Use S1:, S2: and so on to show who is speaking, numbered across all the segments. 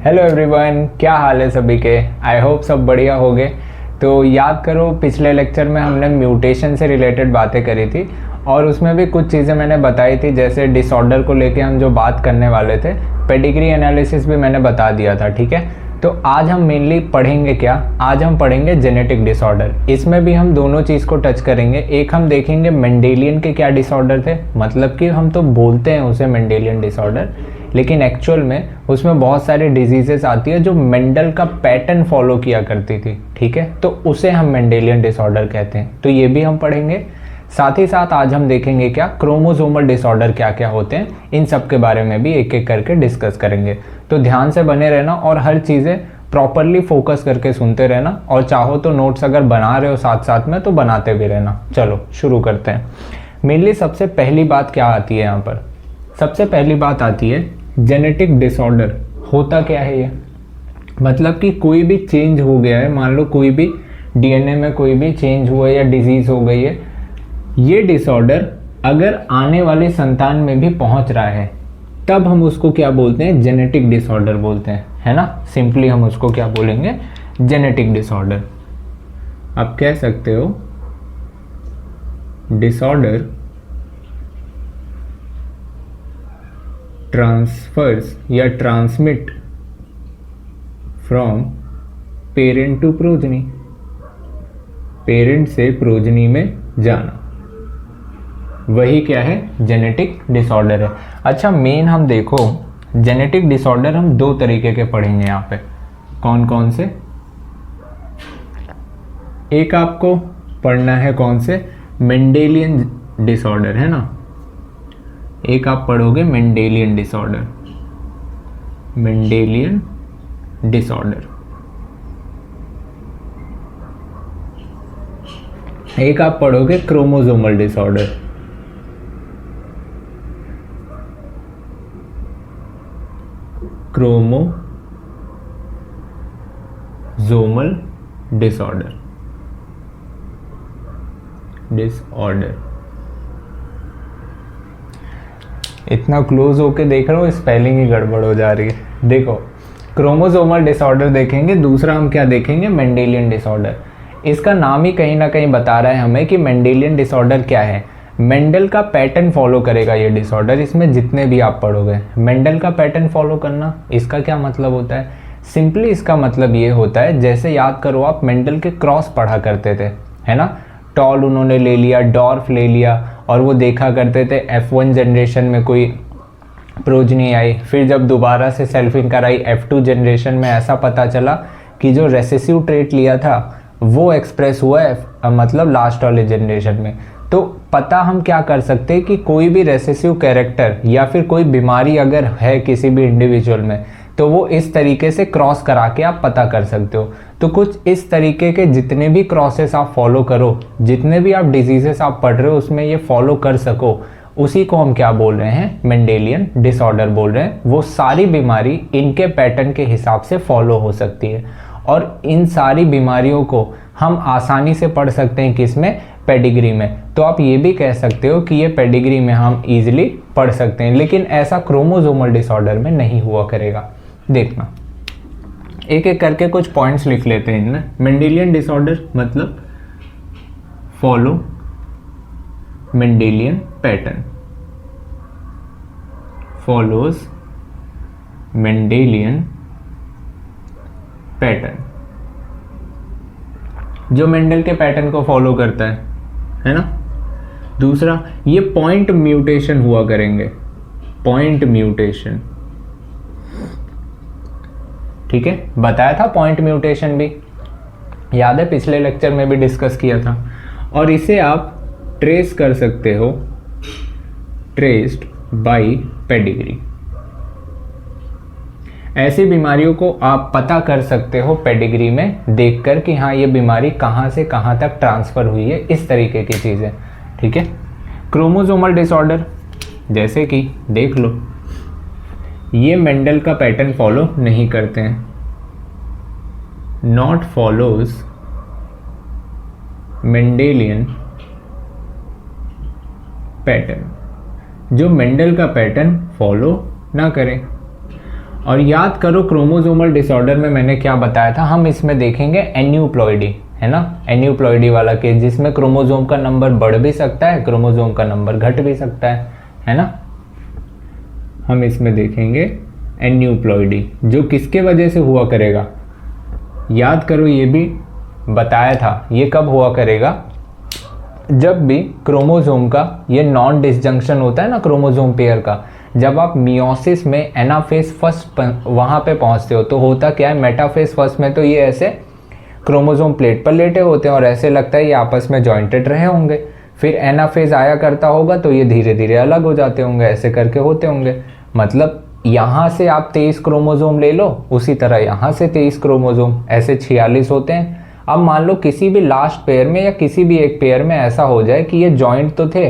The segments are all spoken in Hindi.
S1: हेलो एवरीवन, क्या हाल है सभी के। आई होप सब बढ़िया होंगे। तो याद करो, पिछले लेक्चर में हमने म्यूटेशन से रिलेटेड बातें करी थी और उसमें भी कुछ चीज़ें मैंने बताई थी, जैसे डिसऑर्डर को लेके हम जो बात करने वाले थे, पेडिग्री एनालिसिस भी मैंने बता दिया था। ठीक है, तो आज हम मेनली पढ़ेंगे क्या, आज हम पढ़ेंगे जेनेटिक डिसऑर्डर। इसमें भी हम दोनों चीज़ को टच करेंगे। एक हम देखेंगे मेंडेलियन के क्या डिसऑर्डर थे, मतलब कि हम तो बोलते हैं उसे मेंडेलियन डिसऑर्डर, लेकिन एक्चुअल में उसमें बहुत सारे डिजीजेस आती है जो मेंडल का पैटर्न फॉलो किया करती थी। ठीक है, तो उसे हम मेंडेलियन डिसऑर्डर कहते हैं, तो ये भी हम पढ़ेंगे। साथ ही साथ आज हम देखेंगे क्या क्रोमोसोमल डिसऑर्डर क्या क्या होते हैं, इन सब के बारे में भी एक एक करके डिस्कस करेंगे। तो ध्यान से बने रहना और हर चीज़ें प्रॉपरली फोकस करके सुनते रहना, और चाहो तो नोट्स अगर बना रहे हो साथ साथ में तो बनाते भी रहना। चलो शुरू करते हैं। मेनली सबसे पहली बात क्या आती है यहाँ पर, सबसे पहली बात आती है जेनेटिक डिसऑर्डर। होता क्या है ये, मतलब कि कोई भी चेंज हो गया है, मान लो कोई भी डीएनए में कोई भी चेंज हुआ है या डिजीज हो गई है, ये डिसऑर्डर अगर आने वाली संतान में भी पहुंच रहा है तब हम उसको क्या बोलते हैं, जेनेटिक डिसऑर्डर बोलते हैं, है ना। सिंपली हम उसको क्या बोलेंगे, जेनेटिक डिसऑर्डर। आप कह सकते हो डिसऑर्डर ट्रांसफर्स या transmit from parent to progeny, parent से प्रोजनी में जाना, वही क्या है, जेनेटिक डिसऑर्डर है। अच्छा, मेन हम देखो जेनेटिक डिसऑर्डर हम दो तरीके के पढ़ेंगे यहाँ पे। कौन कौन से, एक आपको पढ़ना है कौन से, मेंडेलियन डिसऑर्डर, है ना। एक आप पढ़ोगे मेंडेलियन डिसऑर्डर, मेंडेलियन डिसऑर्डर। एक आप पढ़ोगे क्रोमोसोमल डिसऑर्डर, क्रोमोसोमल डिसऑर्डर, इतना क्लोज होके देख रहा हूँ, स्पेलिंग ही गड़बड़ हो जा रही है। देखो, क्रोमोसोमल डिसऑर्डर देखेंगे, दूसरा हम क्या देखेंगे, मेंडेलियन डिसऑर्डर। इसका नाम ही कहीं ना कहीं बता रहा है हमें कि मेंडेलियन डिसऑर्डर क्या है। मेंडल का पैटर्न फॉलो करेगा ये डिसऑर्डर। इसमें जितने भी आप पढ़ोगे, मेंडल का पैटर्न फॉलो करना, इसका क्या मतलब होता है, सिंपली इसका मतलब ये होता है, जैसे याद करो आप मेंडल के क्रॉस पढ़ा करते थे, है ना। टॉल उन्होंने ले लिया, डॉर्फ ले लिया, और वो देखा करते थे F1 जनरेशन में कोई प्रोजनी आई, फिर जब दोबारा से सेल्फिंग कराई F2 जनरेशन में ऐसा पता चला कि जो रेसेसिव ट्रेट लिया था वो एक्सप्रेस हुआ है मतलब लास्ट वाले जनरेशन में। तो पता हम क्या कर सकते हैं कि कोई भी रेसेसिव कैरेक्टर या फिर कोई बीमारी अगर है किसी भी इंडिविजुअल में, तो वो इस तरीके से क्रॉस करा के आप पता कर सकते हो। तो कुछ इस तरीके के जितने भी क्रॉसेस आप फॉलो करो, जितने भी आप डिजीजेस आप पढ़ रहे हो उसमें ये फॉलो कर सको, उसी को हम क्या बोल रहे हैं, मेंडेलियन डिसऑर्डर बोल रहे हैं। वो सारी बीमारी इनके पैटर्न के हिसाब से फॉलो हो सकती है, और इन सारी बीमारियों को हम आसानी से पढ़ सकते हैं किसमें, पेडिग्री में। तो आप ये भी कह सकते हो कि ये पेडिग्री में हम इजीली पढ़ सकते हैं, लेकिन ऐसा क्रोमोसोमल डिसऑर्डर में नहीं हुआ करेगा। देखना, एक एक करके कुछ पॉइंट्स लिख लेते हैं इनमें। मेंडेलियन डिसऑर्डर मतलब follow Mendelian pattern, follows Mendelian pattern, जो मेंडल के पैटर्न को फॉलो करता है ना। दूसरा, ये पॉइंट म्यूटेशन हुआ करेंगे, पॉइंट म्यूटेशन, ठीक है, बताया था पॉइंट म्यूटेशन भी, याद है पिछले लेक्चर में भी डिस्कस किया था। और इसे आप ट्रेस कर सकते हो, ट्रेस्ड बाय पेडिग्री। ऐसी बीमारियों को आप पता कर सकते हो पेडिग्री में देखकर कि हाँ ये बीमारी कहाँ से कहाँ तक ट्रांसफ़र हुई है, इस तरीके की चीज़ें, ठीक है। क्रोमोसोमल डिसऑर्डर, जैसे कि देख लो, ये मेंडल का पैटर्न फॉलो नहीं करते हैं, नॉट फॉलोज मेंडेलियन पैटर्न, जो मेंडल का पैटर्न फॉलो ना करें। और याद करो क्रोमोसोमल डिसऑर्डर में मैंने क्या बताया था, हम इसमें देखेंगे एन्यूप्लॉइडी, है ना, एन्यूप्लॉइडी वाला केस जिसमें क्रोमोसोम का नंबर बढ़ भी सकता है, क्रोमोसोम का नंबर घट भी सकता है ना। हम इसमें देखेंगे एन्यूप्लॉइडी, जो किसके वजह से हुआ करेगा, याद करो ये भी बताया था, ये कब हुआ करेगा, जब भी क्रोमोसोम का ये नॉन डिसजंक्शन होता है ना क्रोमोसोम पेयर का, जब आप मियोसिस में एनाफेज फर्स्ट वहाँ पे पहुँचते हो तो होता क्या है, मेटाफेज फर्स्ट में तो ये ऐसे क्रोमोसोम प्लेट पर लेटे होते हैं और ऐसे लगता है ये आपस में जॉइंटेड रहे होंगे, फिर एनाफेज आया करता होगा तो ये धीरे धीरे अलग हो जाते होंगे, ऐसे करके होते होंगे। मतलब यहाँ से आप 23 क्रोमोसोम ले लो, उसी तरह यहाँ से 23 क्रोमोसोम, ऐसे 46 होते हैं। अब मान लो किसी भी लास्ट पेयर में या किसी भी एक पेयर में ऐसा हो जाए कि ये जॉइंट तो थे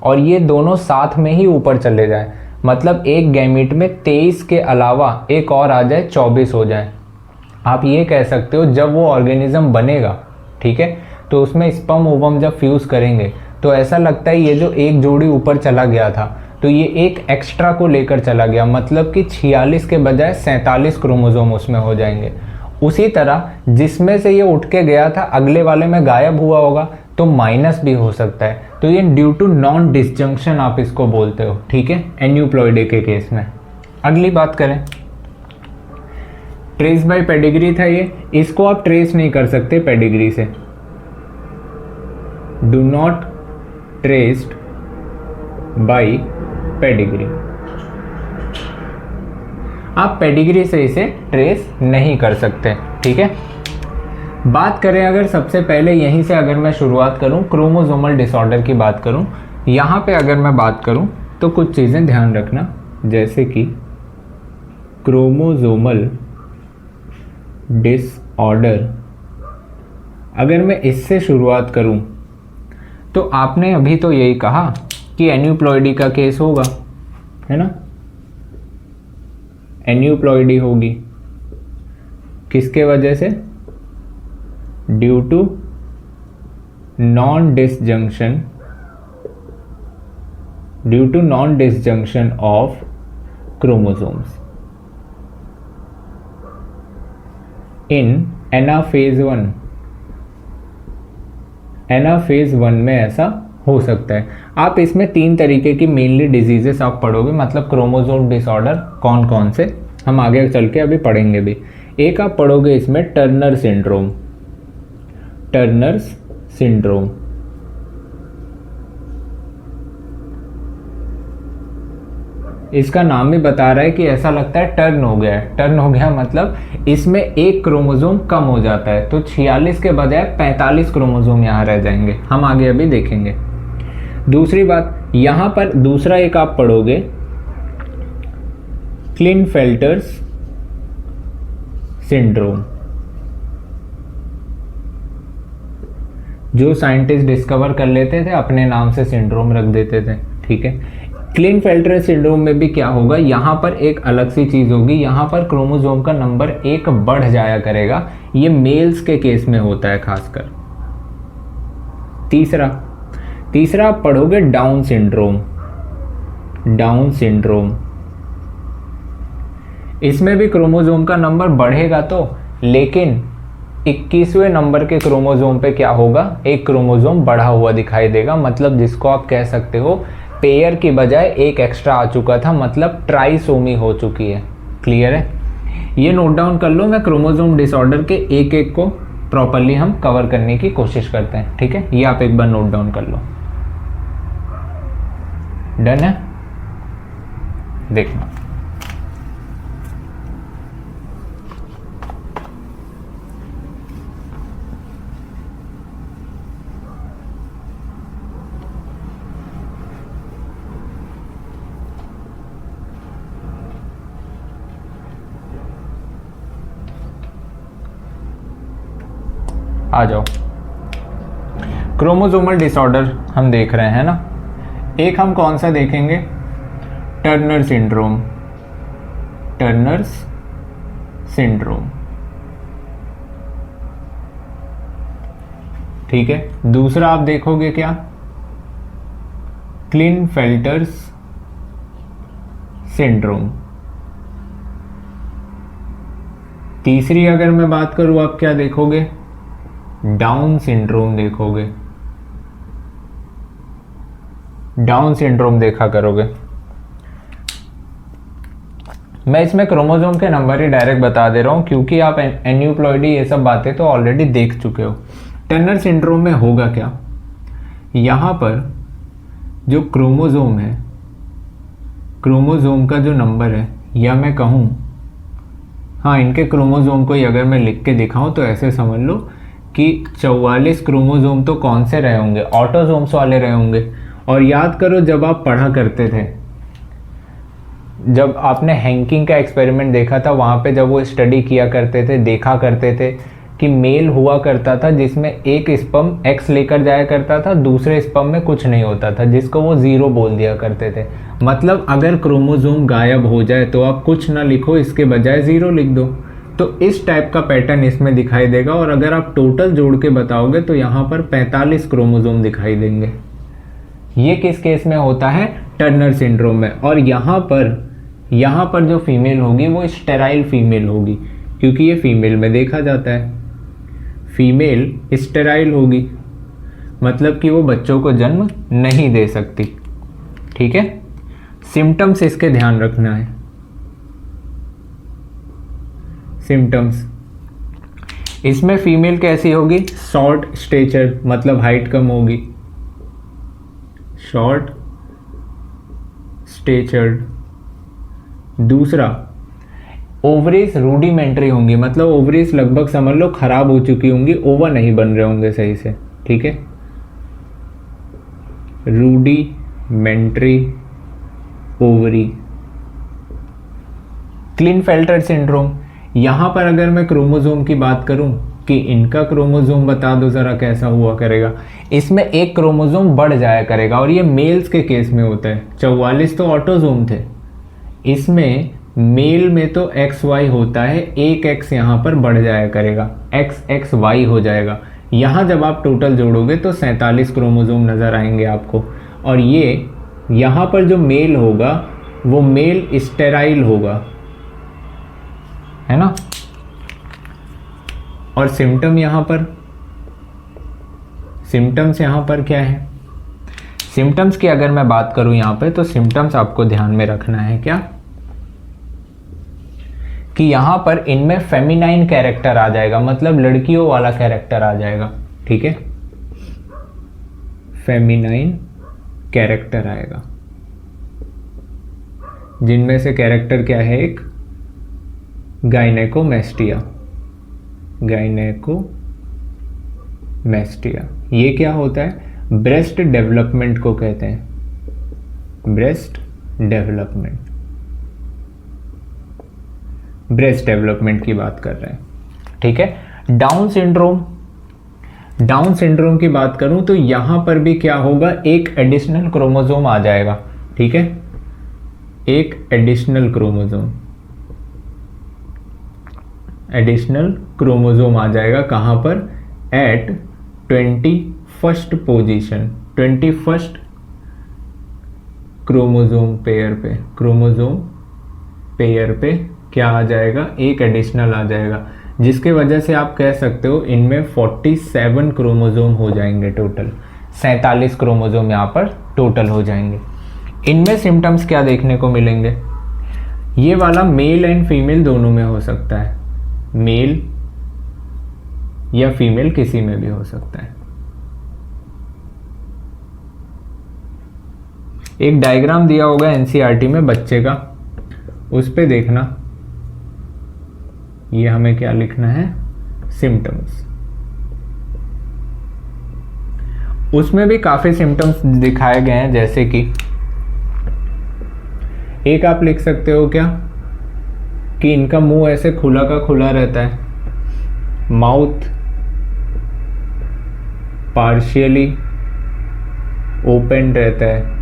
S1: और ये दोनों साथ में ही ऊपर चले जाएं, मतलब एक गैमीट में 23 के अलावा एक और आ जाए, 24 हो जाए। आप ये कह सकते हो जब वो ऑर्गेनिज्म बनेगा, ठीक है, तो उसमें स्पर्म ओवम जब फ्यूज़ करेंगे तो ऐसा लगता है ये जो एक जोड़ी ऊपर चला गया था तो ये एक एक्स्ट्रा को लेकर चला गया, मतलब कि 46 के बजाय 47 क्रोमोसोम उसमें हो जाएंगे। उसी तरह जिसमें से ये उठ के गया था अगले वाले में गायब हुआ होगा तो माइनस भी हो सकता है, तो ये ड्यू टू नॉन डिसजंक्शन आप इसको बोलते हो, ठीक है, एन्यूप्लॉइडी के केस में। अगली बात करें, ट्रेस बाय पेडिग्री था ये, इसको आप ट्रेस नहीं कर सकते पेडिग्री से, do not traced by pedigree, आप पेडिग्री से इसे ट्रेस नहीं कर सकते, ठीक है। बात करें अगर सबसे पहले यहीं से अगर मैं शुरुआत करूं, क्रोमोसोमल डिसऑर्डर की बात करूं, यहाँ पे अगर मैं बात करूं तो कुछ चीज़ें ध्यान रखना, जैसे कि क्रोमोसोमल डिसऑर्डर, अगर मैं इससे शुरुआत करूं तो आपने अभी तो यही कहा कि एन्यूप्लॉइडी का केस होगा, है ना, एन्यूप्लॉइडी होगी, किसके वजह से, due to non disjunction of chromosomes in anaphase 1, anaphase 1 में ऐसा हो सकता है। आप इसमें 3 तरीके की मेनली डिजीजेस आप पढ़ोगे, मतलब क्रोमोसोम डिसऑर्डर कौन कौन से, हम आगे चल के अभी पढ़ेंगे भी। एक आप पढ़ोगे इसमें टर्नर सिंड्रोम, टर्नर्स सिंड्रोम, इसका नाम ही बता रहा है कि ऐसा लगता है टर्न हो गया है, टर्न हो गया मतलब इसमें एक क्रोमोसोम कम हो जाता है, तो 46 के बजाय 45 क्रोमोसोम यहाँ रह जाएंगे, हम आगे अभी देखेंगे। दूसरी बात, यहाँ पर दूसरा एक आप पढ़ोगे क्लिनफेल्टर्स सिंड्रोम, जो साइंटिस्ट डिस्कवर कर लेते थे अपने नाम से सिंड्रोम रख देते थे, ठीक है। क्लिनफेल्टर सिंड्रोम में भी क्या होगा, यहाँ पर एक अलग सी चीज़ होगी, यहाँ पर क्रोमोसोम का नंबर 1 बढ़ जाया करेगा, ये मेल्स के केस में होता है खासकर। तीसरा आप पढ़ोगे डाउन सिंड्रोम, डाउन सिंड्रोम, इसमें भी क्रोमोसोम का नंबर बढ़ेगा तो, लेकिन 21वें नंबर के क्रोमोसोम पे क्या होगा, एक क्रोमोसोम बढ़ा हुआ दिखाई देगा, मतलब जिसको आप कह सकते हो पेयर की बजाय एक एक्स्ट्रा आ चुका था, मतलब ट्राइसोमी हो चुकी है। क्लियर है, ये नोट डाउन कर लो, मैं क्रोमोसोम डिसऑर्डर के एक एक को प्रॉपरली हम कवर करने की कोशिश करते हैं, ठीक है, ये आप एक बार नोट डाउन कर लो। डन है, देखना आ जाओ। क्रोमोसोमल डिसऑर्डर हम देख रहे हैं ना, एक हम कौन सा देखेंगे, टर्नर सिंड्रोम, टर्नर्स सिंड्रोम, ठीक है। दूसरा आप देखोगे क्या, क्लिनफेल्टर्स सिंड्रोम, तीसरी अगर मैं बात करूं, आप क्या देखोगे, डाउन सिंड्रोम देखोगे, डाउन सिंड्रोम देखा करोगे। मैं इसमें क्रोमोसोम के नंबर ही डायरेक्ट बता दे रहा हूं क्योंकि आप एन्यूप्लॉइडी ये सब बातें तो ऑलरेडी देख चुके हो। टर्नर सिंड्रोम में होगा क्या, यहाँ पर जो क्रोमोसोम है, क्रोमोसोम का जो नंबर है, या मैं कहूँ, हाँ इनके क्रोमोसोम को ही अगर मैं लिख के दिखाऊं तो ऐसे समझ लो कि 44 क्रोमोसोम तो कौन से रहे होंगे, ऑटोसोम्स वाले रहे होंगे। और याद करो जब आप पढ़ा करते थे, जब आपने हैंकिंग का एक्सपेरिमेंट देखा था, वहाँ पे जब वो स्टडी किया करते थे, देखा करते थे कि मेल हुआ करता था जिसमें एक स्पर्म एक्स लेकर जाया करता था, दूसरे स्पर्म में कुछ नहीं होता था, जिसको वो ज़ीरो बोल दिया करते थे। मतलब अगर क्रोमोसोम गायब हो जाए तो आप कुछ ना लिखो, इसके बजाय ज़ीरो लिख दो। तो इस टाइप का पैटर्न इसमें दिखाई देगा। और अगर आप टोटल जोड़ के बताओगे तो यहाँ पर 45 क्रोमोसोम दिखाई देंगे। ये किस केस में होता है, टर्नर सिंड्रोम में। और यहाँ पर जो फीमेल होगी वो स्टेराइल फीमेल होगी, क्योंकि ये फीमेल में देखा जाता है। फीमेल स्टेराइल होगी, मतलब कि वो बच्चों को जन्म नहीं दे सकती। ठीक है, सिम्टम्स इसके ध्यान रखना है। सिम्टम्स इसमें फीमेल कैसी होगी, शॉर्ट स्टेचर, मतलब हाइट कम होगी, शॉर्ट स्टेचर्ड। दूसरा, ओवरीज रूडिमेंट्री होंगी, मतलब ओवरीज लगभग समझ लो खराब हो चुकी होंगी, ओवा नहीं बन रहे होंगे सही से। ठीक है, रूडिमेंट्री ओवरी। क्लिनफेल्टर सिंड्रोम, यहाँ पर अगर मैं क्रोमोसोम की बात करूं कि इनका क्रोमोसोम बता दो ज़रा कैसा हुआ करेगा, इसमें एक क्रोमोसोम बढ़ जाया करेगा। और ये मेल्स के केस में होता है। 44 तो ऑटोसोम थे, इसमें मेल में तो XY होता है, एक X यहाँ पर बढ़ जाया करेगा, XXY हो जाएगा। यहाँ जब आप टोटल जोड़ोगे तो 47 क्रोमोसोम नज़र आएंगे आपको। और ये यहाँ पर जो मेल होगा वो मेल स्टेराइल होगा, है ना। और सिम्टम्स यहाँ पर क्या है, सिम्टम्स की अगर मैं बात करूँ यहाँ पे, तो सिम्टम्स आपको ध्यान में रखना है क्या, कि यहाँ पर इनमें फेमिनाइन कैरेक्टर आ जाएगा, मतलब लड़कियों वाला कैरेक्टर आ जाएगा। ठीक है, फेमिनाइन कैरेक्टर आएगा, जिनमें से कैरेक्टर क्या है, एक गायनेकोमेस्टिया। ये क्या होता है, ब्रेस्ट डेवलपमेंट को कहते हैं, ब्रेस्ट डेवलपमेंट की बात कर रहे हैं। ठीक है, डाउन सिंड्रोम की बात करूं तो यहां पर भी क्या होगा, एक एडिशनल क्रोमोसोम आ जाएगा। ठीक है, एक एडिशनल क्रोमोसोम आ जाएगा, कहां पर, eight 21st position, 21st chromosome pair पे क्या आ जाएगा, एक एडिशनल आ जाएगा, जिसके वजह से आप कह सकते हो इनमें 47 क्रोमोसोम हो जाएंगे टोटल, 47 क्रोमोसोम यहाँ पर टोटल हो जाएंगे। इनमें सिम्टम्स क्या देखने को मिलेंगे, ये वाला मेल एंड फीमेल दोनों में हो सकता है, मेल या फीमेल किसी में भी हो सकता है। एक डायग्राम दिया होगा एनसीईआरटी में बच्चे का, उस पे देखना, ये हमें क्या लिखना है, सिम्टम्स। उसमें भी काफी सिम्टम्स दिखाए गए हैं, जैसे कि एक आप लिख सकते हो क्या, कि इनका मुंह ऐसे खुला का खुला रहता है, माउथ पार्शियली ओपन रहता है।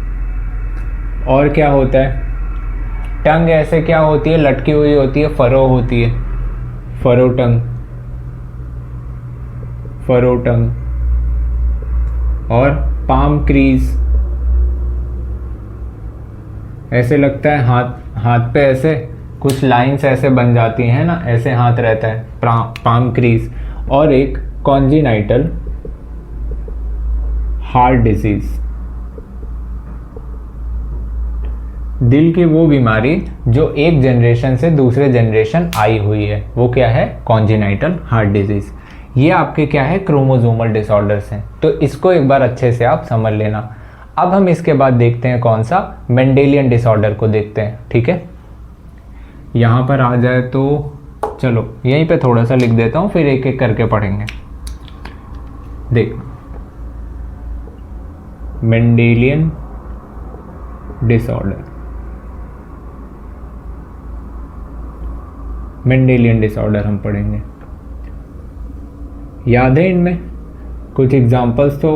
S1: और क्या होता है, टंग ऐसे क्या होती है, लटकी हुई होती है, फरो होती है, फरो टंग। और पाम क्रीज, ऐसे लगता है हाथ पे ऐसे कुछ लाइंस ऐसे बन जाती हैं ना, ऐसे हाथ रहता है, पाम क्रीज। और एक कॉन्जिनाइटल हार्ट डिजीज, दिल की वो बीमारी जो एक जनरेशन से दूसरे जनरेशन आई हुई है, वो क्या है? Congenital heart disease. ये आपके क्या है? क्रोमोसोमल डिसऑर्डर्स हैं। तो इसको एक बार अच्छे से आप समझ लेना। अब हम इसके बाद देखते हैं कौन सा? मेंडेलियन डिसऑर्डर को देखते हैं, ठीक है। यहाँ पर आ जाए तो चलो यहीं पे थोड़ा सा लिख देता हूँ, फिर एक एक करके पढ़ेंगे। देख, मेंडेलियन डिसऑर्डर, मेंडेलियन डिसऑर्डर हम पढ़ेंगे। याद है इनमें कुछ एग्जांपल्स तो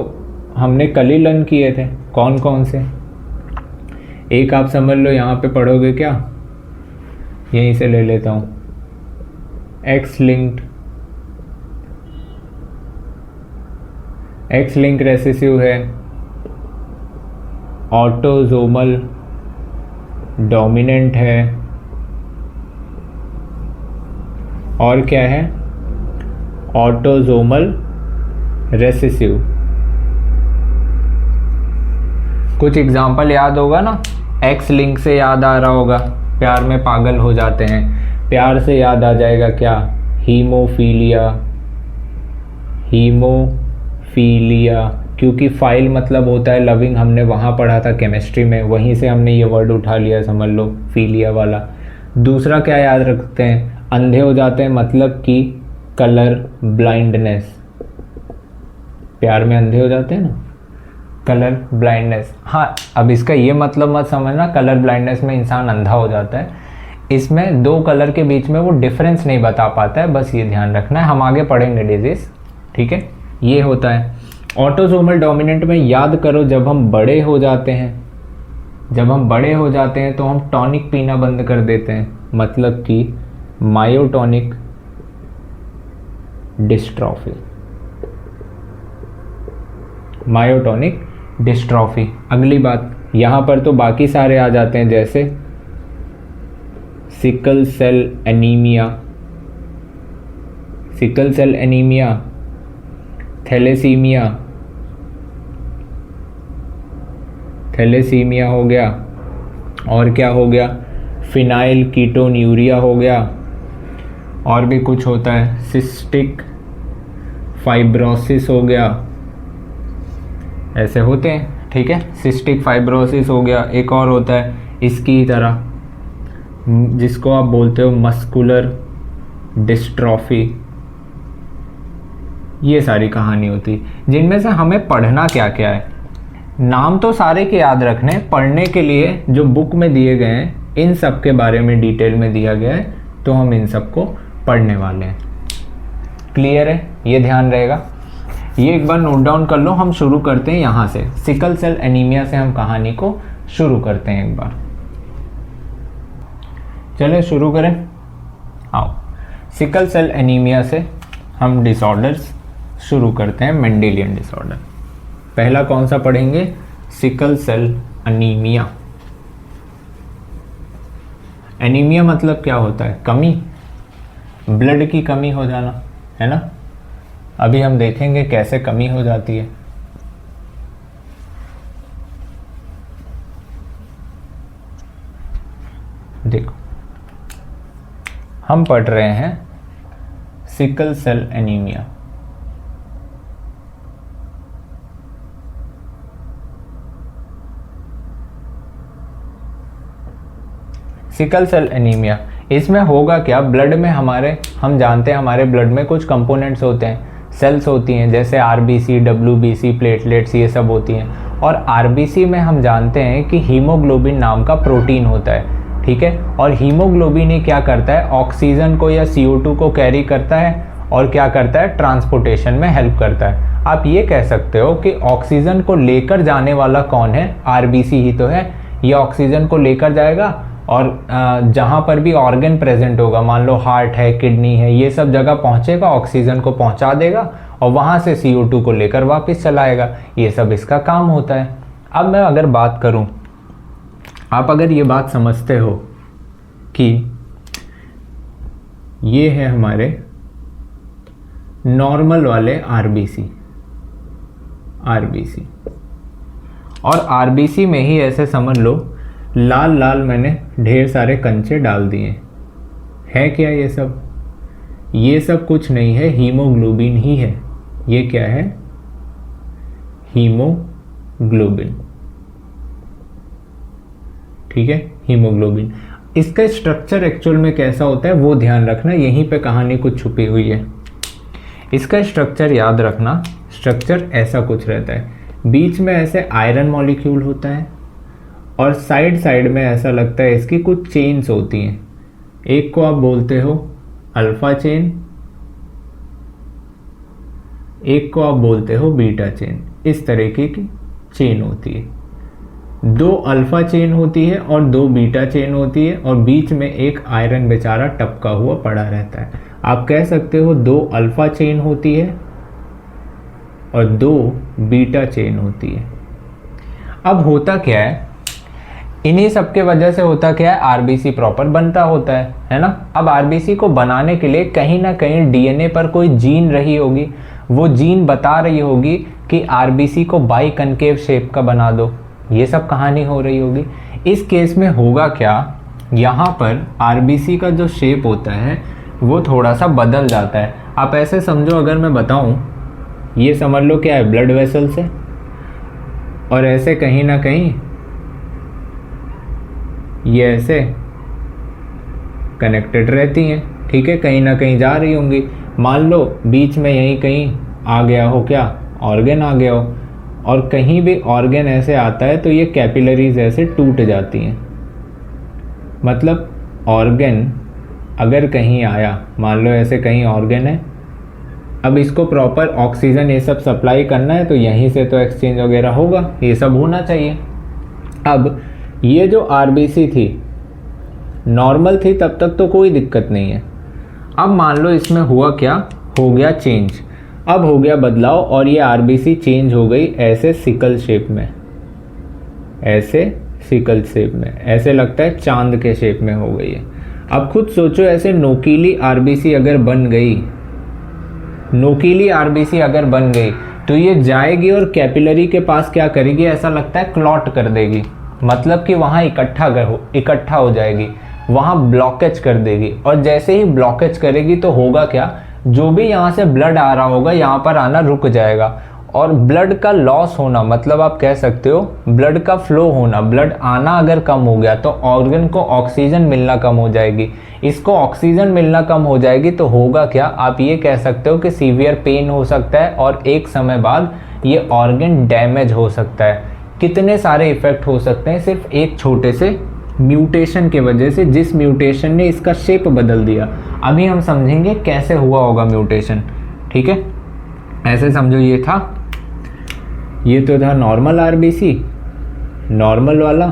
S1: हमने कल ही लर्न किए थे, कौन कौन से? एक आप समझ लो, यहाँ पे पढ़ोगे क्या, यहीं से ले लेता हूँ। एक्स लिंक्ड रेसेसिव है, ऑटोसोमल डोमिनेंट है, और क्या है? Autosomal recessive. कुछ एग्जाम्पल याद होगा ना, एक्स लिंक से याद आ रहा होगा, प्यार में पागल हो जाते हैं। प्यार से याद आ जाएगा क्या? हीमोफीलिया, हीमोफीलिया, क्योंकि फाइल मतलब होता है लविंग, हमने वहाँ पढ़ा था केमिस्ट्री में, वहीं से हमने ये वर्ड उठा लिया, समझ लो, फीलिया वाला। दूसरा क्या याद रखते हैं? अंधे हो जाते हैं, मतलब कि कलर ब्लाइंडनेस, प्यार में अंधे हो जाते हैं ना, कलर ब्लाइंडनेस। हाँ, अब इसका ये मतलब मत समझना कलर ब्लाइंडनेस में इंसान अंधा हो जाता है, इसमें दो कलर के बीच में वो डिफरेंस नहीं बता पाता है, बस ये ध्यान रखना है। हम आगे पढ़ेंगे डिजीज, ठीक है। ये होता है ऑटोसोमल डोमिनेंट में। याद करो, जब हम बड़े हो जाते हैं तो हम टॉनिक पीना बंद कर देते हैं, मतलब कि मायोटोनिक डिस्ट्रॉफी, मायोटोनिक डिस्ट्रॉफी। अगली बात, यहाँ पर तो बाकी सारे आ जाते हैं, जैसे सिकल सेल एनीमिया, थैलेसीमिया हो गया, और क्या हो गया? फिनाइल कीटोन्यूरिया हो गया, और भी कुछ होता है, सिस्टिक फाइब्रोसिस हो गया, ऐसे होते हैं, ठीक है। सिस्टिक फाइब्रोसिस हो गया। एक और होता है इसकी तरह, जिसको आप बोलते हो मस्कुलर डिस्ट्रॉफी। ये सारी कहानी होती, जिनमें से हमें पढ़ना क्या क्या है। नाम तो सारे के याद रखने, पढ़ने के लिए जो बुक में दिए गए हैं इन सब के बारे में डिटेल में दिया गया है, तो हम इन सब को पढ़ने वाले हैं। क्लियर है? ये ध्यान रहेगा। ये एक बार नोट डाउन कर लो। हम शुरू करते हैं यहाँ से, सिकल सेल एनीमिया से हम कहानी को शुरू करते हैं। एक बार चलें शुरू करें। आओ, सिकल सेल एनीमिया से हम डिसऑर्डर्स शुरू करते हैं। मेंडेलियन डिसऑर्डर पहला कौन सा पढ़ेंगे? Sickle cell anaemia. एनीमिया मतलब क्या होता है? कमी, ब्लड की कमी हो जाना, है ना। अभी हम देखेंगे कैसे कमी हो जाती है। देखो, हम पढ़ रहे हैं sickle cell anaemia. Sickle cell anaemia, इसमें होगा क्या? ब्लड में हम जानते हैं हमारे ब्लड में कुछ कंपोनेंट्स होते हैं, सेल्स होती हैं, जैसे आरबीसी, डब्ल्यूबीसी, प्लेटलेट्स, ये सब होती हैं। और आरबीसी में हम जानते हैं कि हीमोग्लोबिन नाम का प्रोटीन होता है, ठीक है। और हीमोग्लोबिन ही क्या करता है? ऑक्सीजन को या CO2 को कैरी करता है, और क्या करता है? ट्रांसपोर्टेशन में हेल्प करता है। आप ये कह सकते हो कि ऑक्सीजन को लेकर जाने वाला कौन है? आरबीसी ही तो है। ये ऑक्सीजन को लेकर जाएगा, और जहाँ पर भी ऑर्गन प्रेजेंट होगा, मान लो हार्ट है, किडनी है, ये सब जगह पहुँचेगा, ऑक्सीजन को पहुँचा देगा, और वहाँ से CO2 को लेकर वापस चलाएगा। ये सब इसका काम होता है। अब मैं अगर बात करूँ, आप अगर ये बात समझते हो कि ये है हमारे नॉर्मल वाले आरबीसी। और आरबीसी में ही ऐसे समझ लो लाल लाल मैंने ढेर सारे कंचे डाल दिए। है क्या ये सब? ये सब कुछ नहीं है, हीमोग्लोबिन ही है। ये क्या है? हीमोग्लोबिन। ठीक है, हीमोग्लोबिन। इसका स्ट्रक्चर एक्चुअल में कैसा होता है वो ध्यान रखना, यहीं पे कहानी कुछ छुपी हुई है। इसका स्ट्रक्चर याद रखना, स्ट्रक्चर ऐसा कुछ रहता है, बीच में ऐसे आयरन मॉलिक्यूल होता है और साइड साइड में ऐसा लगता है इसकी कुछ चेन्स होती हैं। एक को आप बोलते हो अल्फा चेन, एक को आप बोलते हो बीटा चेन। इस तरीके की चेन होती है, 2 अल्फा चेन होती है और 2 बीटा चेन होती है और बीच में एक आयरन बेचारा टपका हुआ पड़ा रहता है। आप कह सकते हो 2 अल्फा चेन होती है और 2 बीटा चेन होती है। अब होता क्या है, इन्हीं सब के वजह से होता क्या है, आरबीसी प्रॉपर बनता होता है ना। अब आरबीसी को बनाने के लिए कहीं ना कहीं डीएनए पर कोई जीन रही होगी, वो जीन बता रही होगी कि आरबीसी को बाई कनकेव शेप का बना दो। ये सब कहानी हो रही होगी। इस केस में होगा क्या, यहाँ पर आरबीसी का जो शेप होता है वो थोड़ा सा बदल जाता है। आप ऐसे समझो, अगर मैं बताऊं, ये समझ लो क्या है, ब्लड वेसल्स है और ऐसे कहीं ना कहीं ये ऐसे कनेक्टेड रहती हैं। ठीक है, कहीं ना कहीं जा रही होंगी। मान लो बीच में यहीं कहीं आ गया हो क्या, ऑर्गन आ गया हो, और कहीं भी ऑर्गन ऐसे आता है तो ये कैपिलरीज ऐसे टूट जाती हैं। मतलब ऑर्गन अगर कहीं आया, मान लो ऐसे कहीं ऑर्गन है, अब इसको प्रॉपर ऑक्सीजन ये सब सप्लाई करना है तो यहीं से तो एक्सचेंज वगैरह होगा, ये सब होना चाहिए। अब ये जो आरबीसी थी नॉर्मल थी, तब तक तो कोई दिक्कत नहीं है। अब मान लो इसमें हुआ क्या, हो गया चेंज, अब हो गया बदलाव और ये आरबीसी चेंज हो गई ऐसे सिकल शेप में, ऐसे सिकल शेप में, ऐसे लगता है चांद के शेप में हो गई है। अब खुद सोचो, ऐसे नोकीली आरबीसी अगर बन गई, नोकीली आरबीसी अगर बन गई तो ये जाएगी और कैपिलरी के पास क्या करेगी, ऐसा लगता है क्लॉट कर देगी। मतलब कि वहाँ इकट्ठा हो जाएगी, वहाँ ब्लॉकेज कर देगी। और जैसे ही ब्लॉकेज करेगी तो होगा क्या, जो भी यहाँ से ब्लड आ रहा होगा यहाँ पर आना रुक जाएगा। और ब्लड का लॉस होना, मतलब आप कह सकते हो ब्लड का फ्लो होना, ब्लड आना अगर कम हो गया तो ऑर्गन को ऑक्सीजन मिलना कम हो जाएगी। इसको ऑक्सीजन मिलना कम हो जाएगी तो होगा क्या, आप ये कह सकते हो कि सीवियर पेन हो सकता है और एक समय बाद ये ऑर्गन डैमेज हो सकता है। कितने सारे इफेक्ट हो सकते हैं सिर्फ एक छोटे से म्यूटेशन के वजह से, जिस म्यूटेशन ने इसका शेप बदल दिया। अभी हम समझेंगे कैसे हुआ होगा म्यूटेशन। ठीक है, ऐसे समझो, ये तो था नॉर्मल आरबीसी, नॉर्मल वाला।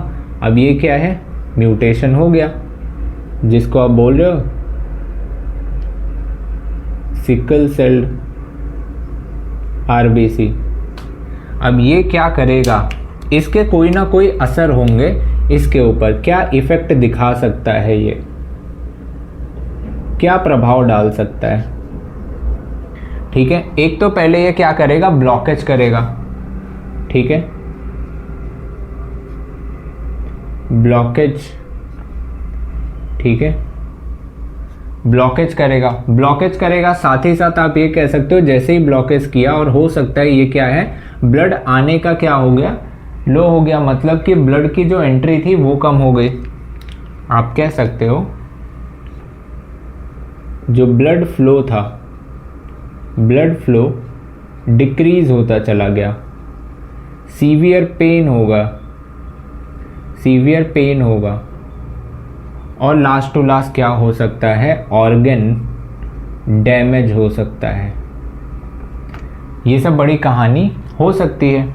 S1: अब ये क्या है, म्यूटेशन हो गया, जिसको आप बोल रहे हो सिकल सेल्ड आरबीसी। अब ये क्या करेगा, इसके कोई ना कोई असर होंगे इसके ऊपर। क्या इफेक्ट दिखा सकता है, ये क्या प्रभाव डाल सकता है। ठीक है, एक तो पहले ये क्या करेगा, ब्लॉकेज करेगा। ठीक है, ब्लॉकेज, ठीक है, ब्लॉकेज करेगा। साथ ही साथ आप ये कह सकते हो जैसे ही ब्लॉकेज किया, और हो सकता है ये क्या है, ब्लड आने का क्या हो गया, लो हो गया। मतलब कि ब्लड की जो एंट्री थी वो कम हो गई। आप कह सकते हो जो ब्लड फ्लो था, ब्लड फ्लो डिक्रीज होता चला गया। सीवियर पेन होगा और लास्ट टू लास्ट क्या हो सकता है, ऑर्गन डैमेज हो सकता है। ये सब बड़ी कहानी हो सकती है।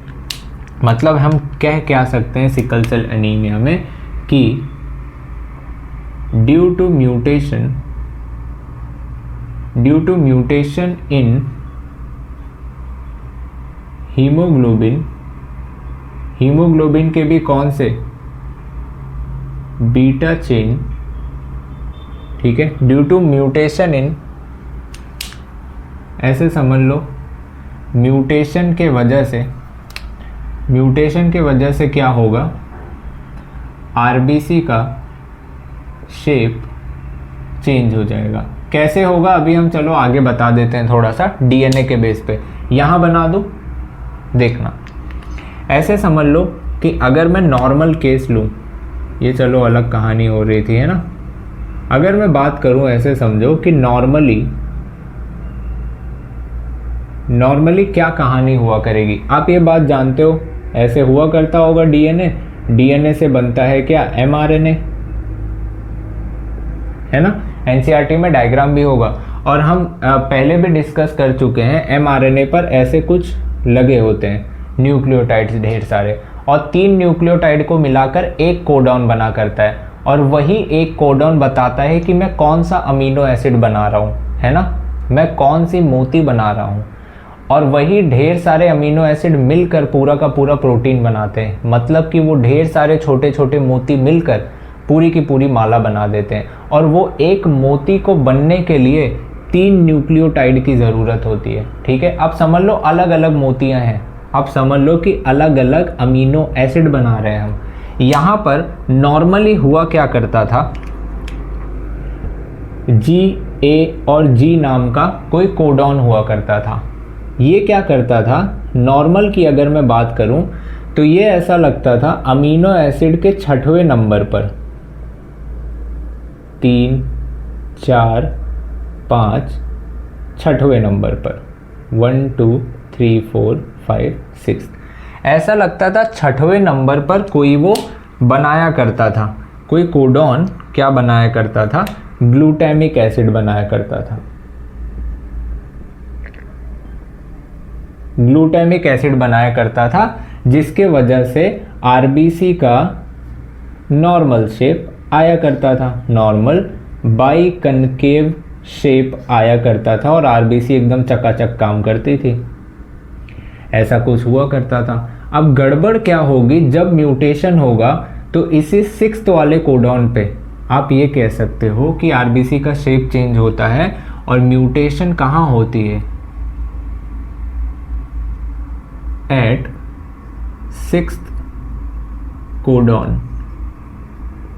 S1: मतलब हम कह क्या सकते हैं सिकल सेल एनीमिया में कि due to mutation in haemoglobin के भी कौन से, बीटा चेन ठीक है, ड्यू टू म्यूटेशन इन, ऐसे समझ लो म्यूटेशन के वजह से क्या होगा, आरबीसी का शेप चेंज हो जाएगा। कैसे होगा अभी हम चलो आगे बता देते हैं थोड़ा सा डीएनए के बेस पे। यहाँ बना दो, देखना ऐसे समझ लो कि अगर मैं नॉर्मल केस लूँ, ये चलो अलग कहानी हो रही थी है ना, अगर मैं बात करूँ ऐसे समझो कि नॉर्मली क्या कहानी हुआ करेगी। आप ये बात जानते हो, ऐसे हुआ करता होगा डीएनए से बनता है क्या, एमआरएनए, है ना। एनसीईआरटी में डायग्राम भी होगा और हम पहले भी डिस्कस कर चुके हैं, एमआरएनए पर ऐसे कुछ लगे होते हैं न्यूक्लियोटाइड्स ढेर सारे, और 3 न्यूक्लियोटाइड को मिलाकर एक कोडॉन बना करता है, और वही एक कोडॉन बताता है कि मैं कौन सा अमीनो एसिड बना रहा हूँ, है ना, मैं कौन सी मोती बना रहा हूँ। और वही ढेर सारे अमीनो एसिड मिलकर पूरा का पूरा प्रोटीन बनाते हैं, मतलब कि वो ढेर सारे छोटे छोटे मोती मिलकर पूरी की पूरी माला बना देते हैं। और वो एक मोती को बनने के लिए 3 न्यूक्लियोटाइड की ज़रूरत होती है, ठीक है। अब समझ लो अलग अलग मोतियाँ हैं, अब समझ लो कि अलग अलग अमीनो एसिड बना रहे हैं हम। यहाँ पर नॉर्मली हुआ क्या करता था, GA और G नाम का कोई कोडॉन हुआ करता था। ये क्या करता था, नॉर्मल की अगर मैं बात करूं तो ये ऐसा लगता था अमीनो एसिड के 6वें नंबर पर, 3, 4, 5, 6वें नंबर पर 1, 2, 3, 4, 5, 6 ऐसा लगता था 6वें नंबर पर कोई वो बनाया करता था, कोई कोडॉन क्या बनाया करता था, ग्लूटामिक एसिड बनाया करता था। ग्लूटामिक एसिड बनाया करता था, जिसके वजह से आरबीसी का नॉर्मल शेप आया करता था, नॉर्मल बाई कनकेव शेप आया करता था, और आरबीसी एकदम चकाचक काम करती थी। ऐसा कुछ हुआ करता था। अब गड़बड़ क्या होगी, जब म्यूटेशन होगा तो इसी 6th वाले कोडॉन पे आप ये कह सकते हो कि आरबीसी का शेप चेंज होता है। और म्यूटेशन कहाँ होती है, at 6th codon,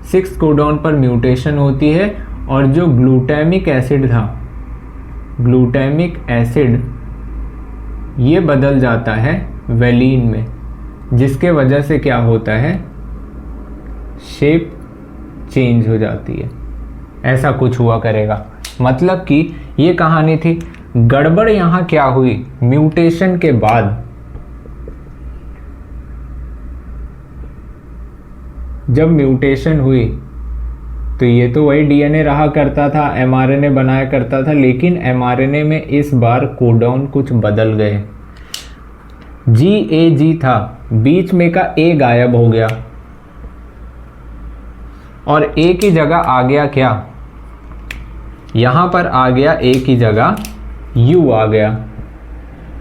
S1: 6th codon पर म्यूटेशन होती है। और जो ग्लूटामिक एसिड था, ग्लूटामिक एसिड ये बदल जाता है वेलिन में, जिसके वजह से क्या होता है, शेप चेंज हो जाती है। ऐसा कुछ हुआ करेगा, मतलब कि ये कहानी थी। गड़बड़ यहाँ क्या हुई, म्यूटेशन के बाद जब म्यूटेशन हुई तो ये तो वही डीएनए रहा करता था, एमआरएनए बनाया करता था, लेकिन एमआरएनए में इस बार कोडॉन कुछ बदल गए। GAG था, बीच में का A गायब हो गया और A की जगह आ गया क्या, यहां पर आ गया A की जगह U आ गया,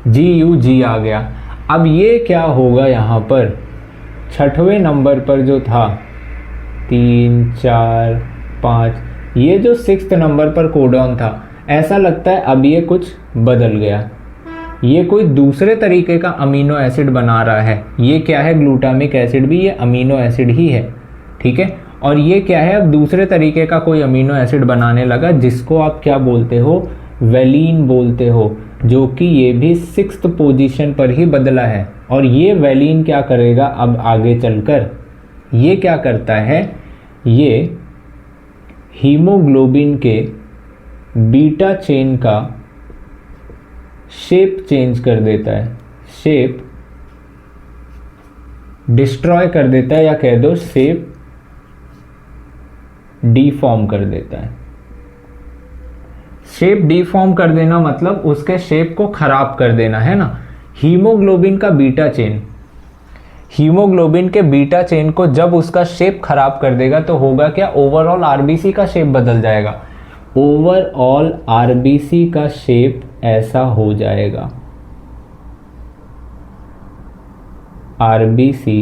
S1: GUG आ गया। अब ये क्या होगा, यहाँ पर 6वें नंबर पर जो था 3, 4, 5, ये जो 6th नंबर पर कोडॉन था, ऐसा लगता है अब ये कुछ बदल गया, ये कोई दूसरे तरीके का अमीनो एसिड बना रहा है। ये क्या है, ग्लूटामिक एसिड भी ये अमीनो एसिड ही है, ठीक है। और ये क्या है, अब दूसरे तरीके का कोई अमीनो एसिड बनाने लगा, जिसको आप क्या बोलते हो, वेलिन बोलते हो, जो कि ये भी 6th पोजीशन पर ही बदला है। और ये वेलिन क्या करेगा अब आगे चलकर, ये क्या करता है, ये हीमोग्लोबिन के बीटा चेन का शेप चेंज कर देता है, शेप डिस्ट्रॉय कर देता है, या कह दो शेप डीफॉर्म कर देता है। शेप डीफॉर्म कर देना मतलब उसके शेप को खराब कर देना, है ना। हीमोग्लोबिन का बीटा चेन, हीमोग्लोबिन के बीटा चेन को जब उसका शेप खराब कर देगा तो होगा क्या, ओवरऑल आरबीसी का शेप बदल जाएगा, ओवरऑल आरबीसी का शेप ऐसा हो जाएगा, आरबीसी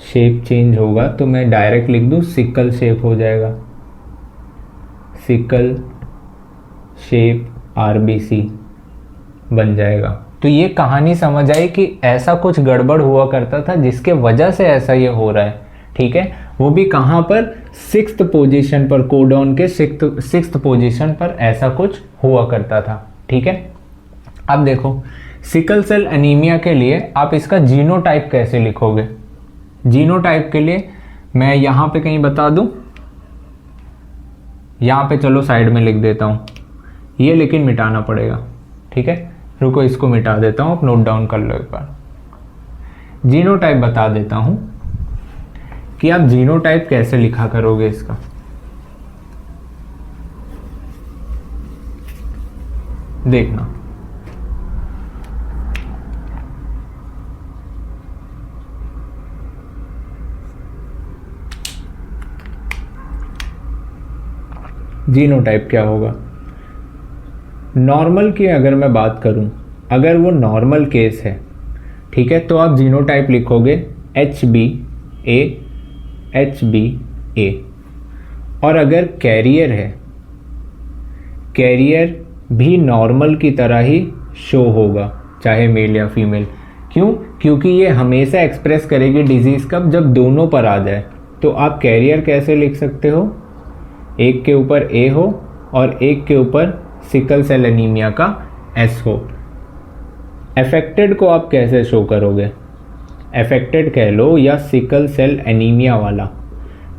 S1: शेप चेंज होगा, तो मैं डायरेक्ट लिख दूं सिकल शेप हो जाएगा। सिकल शेप आरबीसी बन जाएगा। तो ये कहानी समझ आई कि ऐसा कुछ गड़बड़ हुआ करता था जिसके वजह से ऐसा ये हो रहा है, ठीक है। वो भी कहाँ पर, 6th पोजीशन पर, कोडॉन के 6th पोजीशन पर ऐसा कुछ हुआ करता था, ठीक है। अब देखो सिकल सेल एनीमिया के लिए आप इसका जीनोटाइप कैसे लिखोगे। जीनोटाइप के लिए मैं यहाँ पे कहीं बता दूँ, यहाँ पे चलो साइड में लिख देता हूँ, ये लेकिन मिटाना पड़ेगा, ठीक है। रुको इसको मिटा देता हूँ, आप नोट डाउन कर लो एक बार। जीनोटाइप बता देता हूँ कि आप जीनोटाइप कैसे लिखा करोगे इसका। देखना, जीनोटाइप क्या होगा। नॉर्मल की अगर मैं बात करूं, अगर वो नॉर्मल केस है, ठीक है, तो आप जीनोटाइप लिखोगे HbA HbA। और अगर कैरियर है, कैरियर भी नॉर्मल की तरह ही शो होगा, चाहे मेल या फीमेल। क्यों? क्योंकि ये हमेशा एक्सप्रेस करेगी डिजीज़ कब, जब दोनों पर आ जाए। तो आप कैरियर कैसे लिख सकते हो, एक के ऊपर A हो और एक के ऊपर सिकल सेल एनीमिया का S हो। अफेक्टेड को आप कैसे शो करोगे, अफेक्टेड कह लो या सिकल सेल एनीमिया वाला,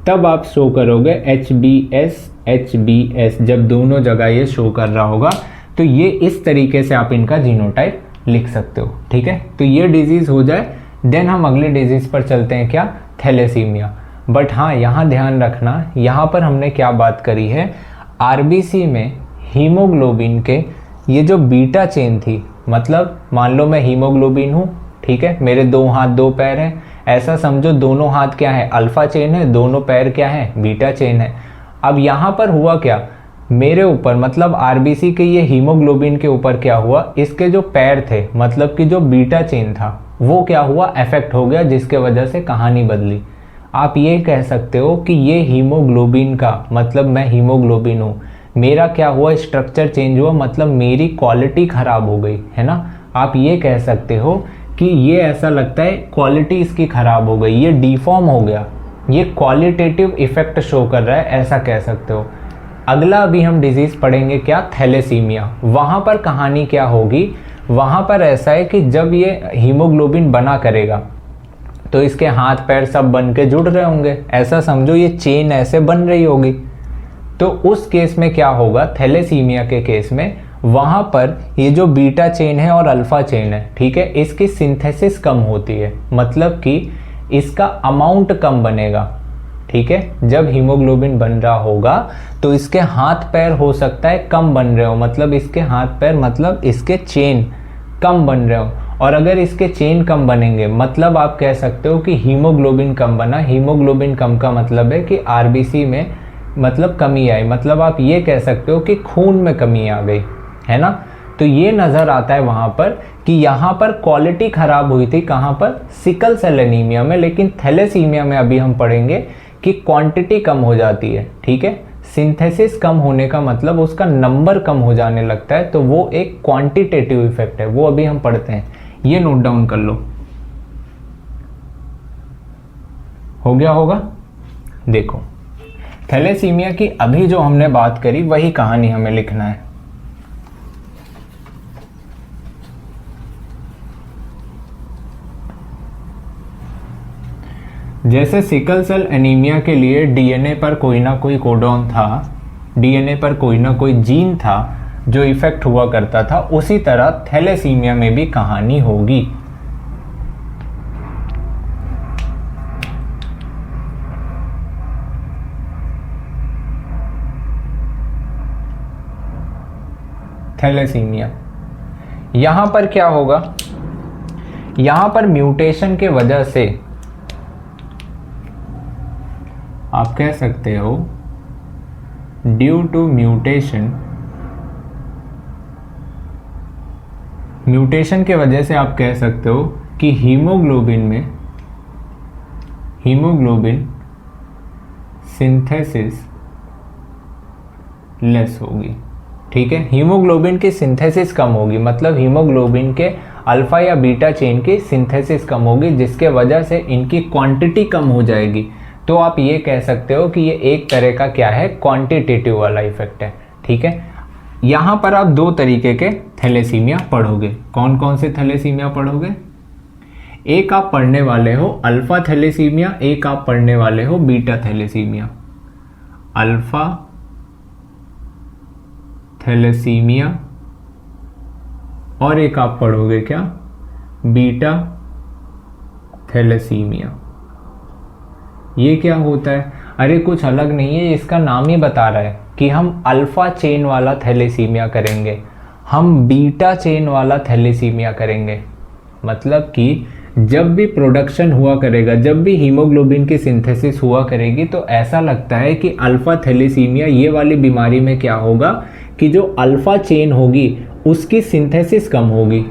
S1: तब आप शो करोगे HbS HbS, जब दोनों जगह ये शो कर रहा होगा। तो ये इस तरीके से आप इनका जीनोटाइप लिख सकते हो, ठीक है। तो ये डिजीज़ हो जाए, देन हम अगले डिजीज़ पर चलते हैं, क्या, थैलेसीमिया। बट हाँ, यहाँ ध्यान रखना, यहाँ पर हमने क्या बात करी है, आरबीसी में हीमोग्लोबिन के ये जो बीटा चेन थी, मतलब मान लो मैं हीमोग्लोबिन हूँ, ठीक है, मेरे 2 हाथ 2 पैर हैं, ऐसा समझो दोनों हाथ क्या है, अल्फा चेन है, दोनों पैर क्या है, बीटा चेन है। अब यहाँ पर हुआ क्या, मेरे ऊपर मतलब आरबीसी के ये हीमोग्लोबिन के ऊपर क्या हुआ, इसके जो पैर थे, मतलब कि जो बीटा चेन था, वो क्या हुआ, अफेक्ट हो गया, जिसके वजह से कहानी बदली। आप ये कह सकते हो कि ये हीमोग्लोबिन का मतलब मैं हीमोग्लोबिन हूँ, मेरा क्या हुआ, स्ट्रक्चर चेंज हुआ, मतलब मेरी क्वालिटी ख़राब हो गई, है ना। आप ये कह सकते हो कि ये ऐसा लगता है क्वालिटी इसकी ख़राब हो गई, ये डिफॉर्म हो गया, ये क्वालिटेटिव इफेक्ट शो कर रहा है, ऐसा कह सकते हो। अगला अभी हम डिजीज़ पढ़ेंगे, क्या, थैलेसीमिया। वहाँ पर कहानी क्या होगी, वहाँ पर ऐसा है कि जब ये हीमोग्लोबिन बना करेगा तो इसके हाथ पैर सब बन के जुड़ रहे होंगे, ऐसा समझो ये चेन ऐसे बन रही होगी। तो उस केस में क्या होगा, थैलेसीमिया के केस में, वहाँ पर ये जो बीटा चेन है और अल्फा चेन है, ठीक है, इसकी सिंथेसिस कम होती है, मतलब कि इसका अमाउंट कम बनेगा, ठीक है। जब हीमोग्लोबिन बन रहा होगा तो इसके हाथ पैर हो सकता है कम बन रहे हो, मतलब इसके हाथ पैर मतलब इसके चेन कम बन रहे हो। और अगर इसके चेन कम बनेंगे, मतलब आप कह सकते हो कि हीमोग्लोबिन कम बना। हीमोग्लोबिन कम का मतलब है कि आरबीसी में मतलब कमी आई, मतलब आप ये कह सकते हो कि खून में कमी आ गई, है ना। तो ये नज़र आता है वहाँ पर कि यहाँ पर क्वालिटी ख़राब हुई थी, कहाँ पर, सिकल सेल एनीमिया में। लेकिन थैलेसीमिया में अभी हम पढ़ेंगे कि क्वांटिटी कम हो जाती है, ठीक है। सिंथेसिस कम होने का मतलब उसका नंबर कम हो जाने लगता है, तो वो एक क्वांटिटेटिव इफेक्ट है, वो अभी हम पढ़ते हैं। ये नोट डाउन कर लो, हो गया होगा। देखो थैलेसीमिया की अभी जो हमने बात करी वही कहानी हमें लिखना है। जैसे सिकल सेल एनीमिया के लिए डीएनए पर कोई ना कोई कोडॉन था, डीएनए पर कोई ना कोई जीन था जो इफेक्ट हुआ करता था, उसी तरह थैलेसीमिया में भी कहानी होगी। थैलेसीमिया, यहां पर क्या होगा, यहां पर म्यूटेशन के वजह से आप कह सकते हो ड्यू टू म्यूटेशन, म्यूटेशन के वजह से आप कह सकते हो कि हीमोग्लोबिन में, हीमोग्लोबिन सिंथेसिस लेस होगी। ठीक है, हीमोग्लोबिन की सिंथेसिस कम होगी, मतलब हीमोग्लोबिन के अल्फा या बीटा चेन की सिंथेसिस कम होगी, जिसके वजह से इनकी क्वांटिटी कम हो जाएगी। तो आप ये कह सकते हो कि ये एक तरह का क्या है, क्वांटिटेटिव वाला इफेक्ट है। ठीक है, यहाँ पर आप दो तरीके के थैलेसीमिया पढ़ोगे। कौन कौन से थैलेसीमिया पढ़ोगे? एक आप पढ़ने वाले हो अल्फा थैलेसीमिया, एक आप पढ़ने वाले हो बीटा थैलेसीमिया। अल्फा थैलेसीमिया और एक आप पढ़ोगे क्या, बीटा थैलेसीमिया। ये क्या होता है? अरे कुछ अलग नहीं है, इसका नाम ही बता रहा है कि हम अल्फा चेन वाला थैलेसीमिया करेंगे, हम बीटा चेन वाला थैलेसीमिया करेंगे। मतलब कि जब भी प्रोडक्शन हुआ करेगा, जब भी हीमोग्लोबिन की सिंथेसिस हुआ करेगी, तो ऐसा लगता है कि अल्फा थैलेसीमिया ये वाली बीमारी में क्या होगा कि जो अल्फा चेन होगी उसकी सिंथेसिस कम होगी।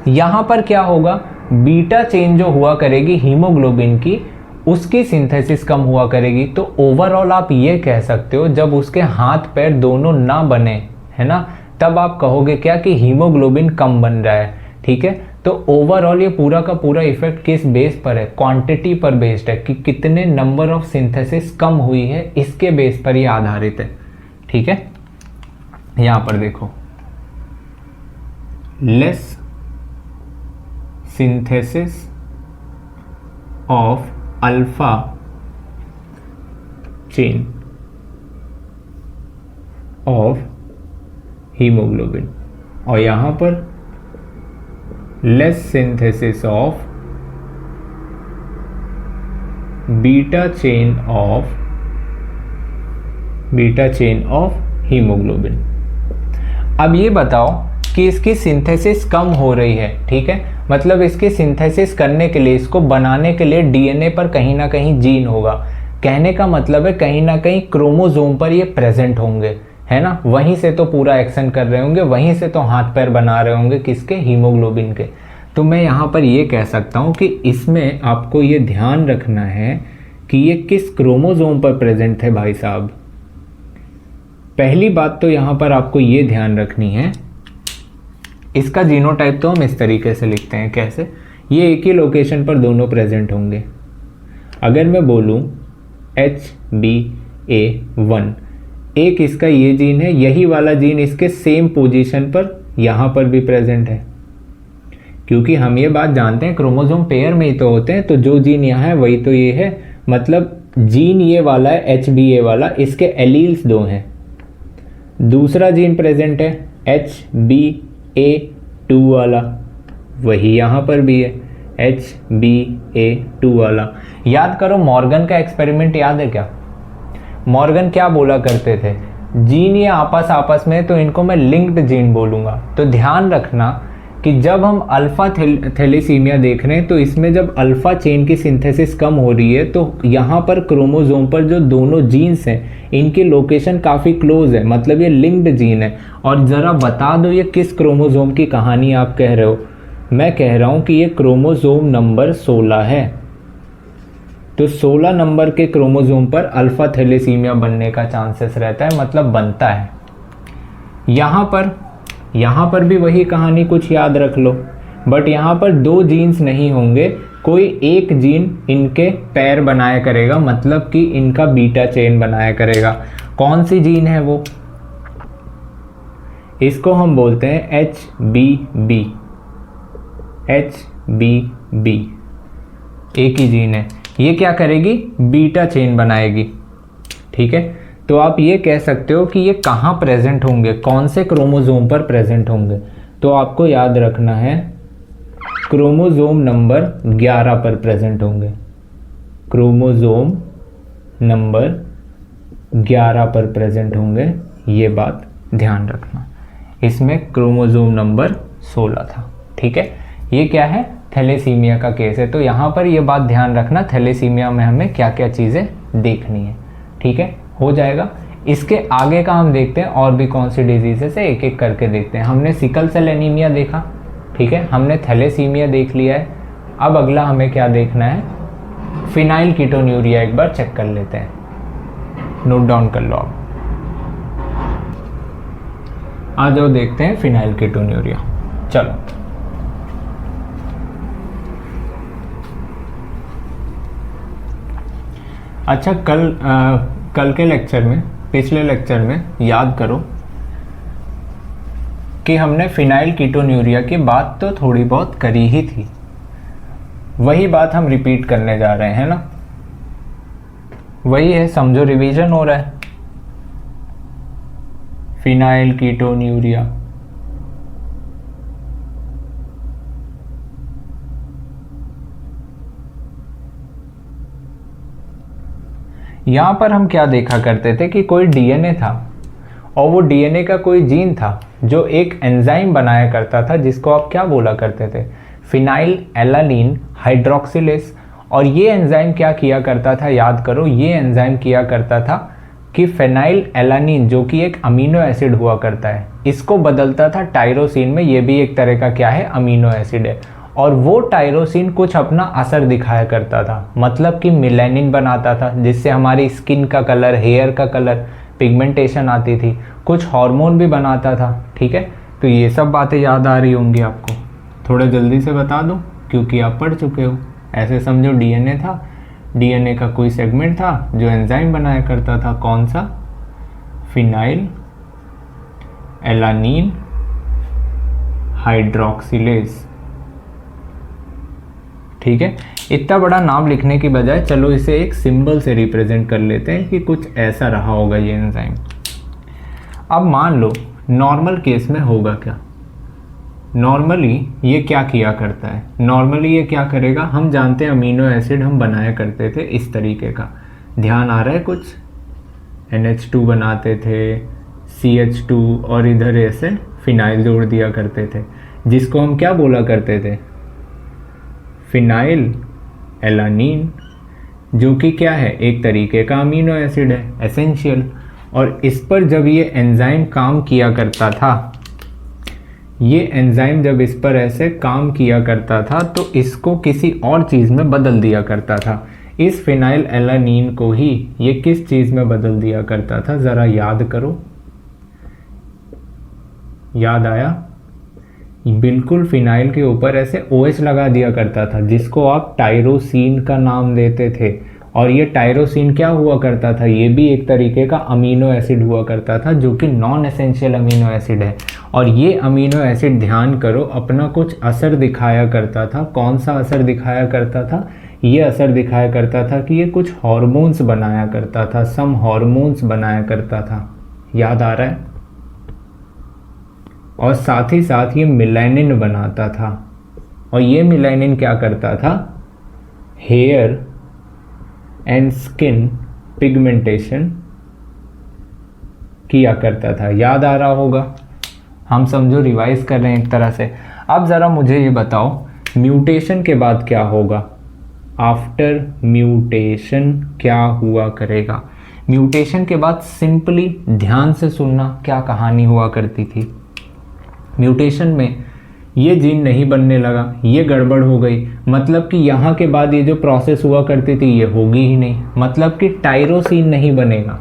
S1: यहाँ पर क्या होगा, बीटा चेन जो हुआ करेगी हीमोग्लोबिन की, उसकी सिंथेसिस कम हुआ करेगी। तो ओवरऑल आप ये कह सकते हो, जब उसके हाथ पैर दोनों ना बने, है ना, तब आप कहोगे क्या कि हीमोग्लोबिन कम बन रहा है। ठीक है, तो ओवरऑल ये पूरा का पूरा इफेक्ट किस बेस पर है, क्वांटिटी पर बेस्ड है, कि कितने नंबर ऑफ सिंथेसिस कम हुई है, इसके बेस पर ये आधारित है। ठीक है, यहां पर देखो, less synthesis of alpha chain of haemoglobin, और यहां पर less synthesis of beta chain of haemoglobin. अब ये बताओ कि इसकी सिंथेसिस कम हो रही है। ठीक है, मतलब इसकी सिंथेसिस करने के लिए, इसको बनाने के लिए डीएनए पर कहीं ना कहीं जीन होगा। कहने का मतलब है कहीं ना कहीं क्रोमोसोम पर ये प्रेजेंट होंगे, है ना, वहीं से तो पूरा एक्शन कर रहे होंगे, वहीं से तो हाथ पैर बना रहे होंगे, किसके, हीमोग्लोबिन के। तो मैं यहाँ पर ये कह सकता हूँ कि इसमें आपको ये ध्यान रखना है कि ये किस क्रोमोसोम पर प्रेजेंट है भाई साहब। पहली बात तो यहाँ पर आपको ये ध्यान रखनी है, इसका जीनोटाइप तो हम इस तरीके से लिखते हैं, कैसे, ये एक ही लोकेशन पर दोनों प्रेजेंट होंगे। अगर मैं बोलूँ HBA1, एक इसका ये जीन है, यही वाला जीन इसके सेम पोजीशन पर यहाँ पर भी प्रेजेंट है, क्योंकि हम ये बात जानते हैं क्रोमोसोम पेयर में ही तो होते हैं, तो जो जीन यहाँ है वही तो ये है। मतलब जीन ये वाला है HBA वाला, इसके एलील्स दो हैं। दूसरा जीन प्रेजेंट है HBA2 वाला, वही यहाँ पर भी है HBA2 वाला। याद करो, मॉर्गन का एक्सपेरिमेंट याद है क्या? मॉर्गन क्या बोला करते थे, जीन ये आपस में, तो इनको मैं लिंक्ड जीन बोलूँगा। तो ध्यान रखना कि जब हम अल्फा थैलेसीमिया देख रहे हैं, तो इसमें जब अल्फा चेन की सिंथेसिस कम हो रही है, तो यहाँ पर क्रोमोसोम पर जो दोनों जीन्स हैं, इनकी लोकेशन काफ़ी क्लोज है, मतलब ये लिंक्ड जीन है। और ज़रा बता दो ये किस क्रोमोसोम की कहानी आप कह रहे हो? मैं कह रहा हूँ कि ये क्रोमोसोम नंबर 16 है। तो 16 नंबर के क्रोमोसोम पर अल्फा थैलेसीमिया बनने का चांसेस रहता है, मतलब बनता है। यहाँ पर भी वही कहानी कुछ याद रख लो, बट यहाँ पर दो जीन्स नहीं होंगे, कोई एक जीन इनके पैर बनाया करेगा, मतलब कि इनका बीटा चेन बनाया करेगा। कौन सी जीन है वो? इसको हम बोलते हैं HBB। एक ही जीन है, ये क्या करेगी, बीटा चेन बनाएगी। ठीक है, तो आप ये कह सकते हो कि ये कहाँ प्रेजेंट होंगे, कौन से क्रोमोसोम पर प्रेजेंट होंगे। तो आपको याद रखना है क्रोमोसोम नंबर 11 पर प्रेजेंट होंगे, क्रोमोसोम नंबर 11 पर प्रेजेंट होंगे, ये बात ध्यान रखना। इसमें क्रोमोसोम नंबर 16 था। ठीक है, ये क्या है, थैलेसीमिया का केस है। तो यहाँ पर ये बात ध्यान रखना, थैलेसीमिया में हमें क्या क्या चीज़ें देखनी है। ठीक है, हो जाएगा। इसके आगे का हम देखते हैं और भी कौन सी डिजीजेस है, एक एक करके देखते हैं। हमने सिकल सेल एनीमिया देखा, ठीक है, हमने थैलेसीमिया देख लिया है। अब अगला हमें क्या देखना है, फिनाइल कीटोन्यूरिया एक बार चेक कर लेते हैं, नोट डाउन कर लो आप। आ जाओ देखते हैं फिनाइल कीटोन्यूरिया। चलो अच्छा, कल के लेक्चर में, पिछले लेक्चर में याद करो कि हमने फिनाइल कीटोन्यूरिया की बात तो थोड़ी बहुत करी ही थी, वही बात हम रिपीट करने जा रहे हैं ना, वही है, समझो रिवीजन हो रहा है। फिनाइल कीटोन्यूरिया, यहां पर हम क्या देखा करते थे कि कोई डीएनए था और वो डीएनए का कोई जीन था जो एक एंजाइम बनाया करता था जिसको आप क्या बोला करते थे, फिनाइल एलानीन हाइड्रोक्सिलेज। और ये एंजाइम क्या किया करता था, याद करो, ये एंजाइम किया करता था कि फेनाइल एलानीन जो कि एक अमीनो एसिड हुआ करता है, इसको बदलता था टायरोसिन में। ये भी एक तरह का क्या है, अमीनो एसिड है। और वो टायरोसिन कुछ अपना असर दिखाया करता था, मतलब कि मिलेनिन बनाता था जिससे हमारी स्किन का कलर, हेयर का कलर, पिगमेंटेशन आती थी। कुछ हार्मोन भी बनाता था, ठीक है। तो ये सब बातें याद आ रही होंगी आपको, थोड़ा जल्दी से बता दूं क्योंकि आप पढ़ चुके हो। ऐसे समझो डीएनए था, डीएनए का कोई सेगमेंट था जो एंजाइम बनाया करता था, कौन सा, फिनाइल एलानीन हाइड्रोक्सिलेज, ठीक है। इतना बड़ा नाम लिखने की बजाय चलो इसे एक सिंबल से रिप्रेजेंट कर लेते हैं कि कुछ ऐसा रहा होगा ये एंजाइम। अब मान लो नॉर्मल केस में होगा क्या, नॉर्मली ये क्या किया करता है, नॉर्मली ये क्या करेगा, हम जानते हैं अमीनो एसिड हम बनाया करते थे इस तरीके का, ध्यान आ रहा है कुछ, NH2 बनाते थे, CH2 और इधर ऐसे फिनाइल जोड़ दिया करते थे जिसको हम क्या बोला करते थे, फिनाइल एलानीन, जो कि क्या है, एक तरीके का अमीनो एसिड है, एसेंशियल। और इस पर जब ये एंजाइम काम किया करता था, ये एंजाइम जब इस पर ऐसे काम किया करता था तो इसको किसी और चीज़ में बदल दिया करता था। इस फिनाइल एलानीन को ही ये किस चीज़ में बदल दिया करता था, ज़रा याद करो, याद आया, बिल्कुल फिनाइल के ऊपर ऐसे OH लगा दिया करता था जिसको आप टायरोसिन का नाम देते थे। और ये टायरोसिन क्या हुआ करता था, ये भी एक तरीके का अमीनो एसिड हुआ करता था जो कि नॉन एसेंशियल अमीनो एसिड है। और ये अमीनो एसिड, ध्यान करो, अपना कुछ असर दिखाया करता था। कौन सा असर दिखाया करता था, ये असर दिखाया करता था कि ये कुछ हार्मोन्स बनाया करता था, सम हार्मोन्स बनाया करता था, याद आ रहा है। और साथ ही साथ ये मिलेनिन बनाता था, और ये मिलेनिन क्या करता था, हेयर एंड स्किन पिगमेंटेशन किया करता था, याद आ रहा होगा। हम समझो रिवाइज कर रहे हैं एक तरह से। अब ज़रा मुझे ये बताओ, म्यूटेशन के बाद क्या होगा, आफ्टर म्यूटेशन क्या हुआ करेगा। म्यूटेशन के बाद सिंपली ध्यान से सुनना क्या कहानी हुआ करती थी। म्यूटेशन में ये जीन नहीं बनने लगा, ये गड़बड़ हो गई, मतलब कि यहाँ के बाद ये जो प्रोसेस हुआ करती थी ये होगी ही नहीं, मतलब कि टायरोसिन नहीं बनेगा,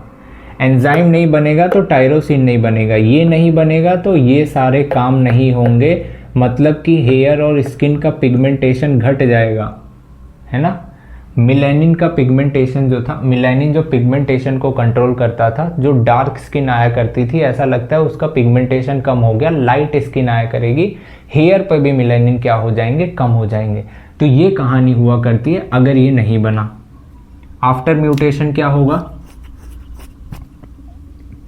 S1: एंजाइम नहीं बनेगा तो टायरोसिन नहीं बनेगा, ये नहीं बनेगा तो ये सारे काम नहीं होंगे, मतलब कि हेयर और स्किन का पिगमेंटेशन घट जाएगा, है ना। मिलेनिन का पिगमेंटेशन जो था, मिलेनिन जो पिगमेंटेशन को कंट्रोल करता था, जो डार्क स्किन आया करती थी, ऐसा लगता है उसका पिगमेंटेशन कम हो गया, लाइट स्किन आया करेगी, हेयर पर भी मिलेनिन क्या हो जाएंगे, कम हो जाएंगे। तो ये कहानी हुआ करती है अगर ये नहीं बना। आफ्टर म्यूटेशन क्या होगा,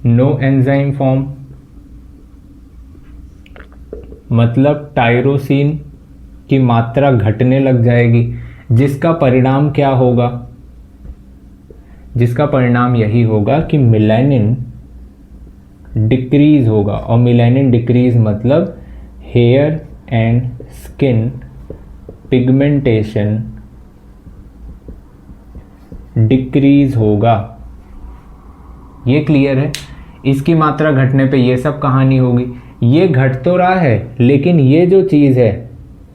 S1: नो एंजाइम फॉर्म, मतलब टायरोसिन की मात्रा घटने लग जाएगी, जिसका परिणाम क्या होगा, जिसका परिणाम यही होगा कि मिलेनिन डिक्रीज होगा। और मिलेनिन डिक्रीज मतलब hair and skin pigmentation decrease होगा, ये क्लियर है। इसकी मात्रा घटने पे ये सब कहानी होगी। ये घट तो रहा है लेकिन ये जो चीज़ है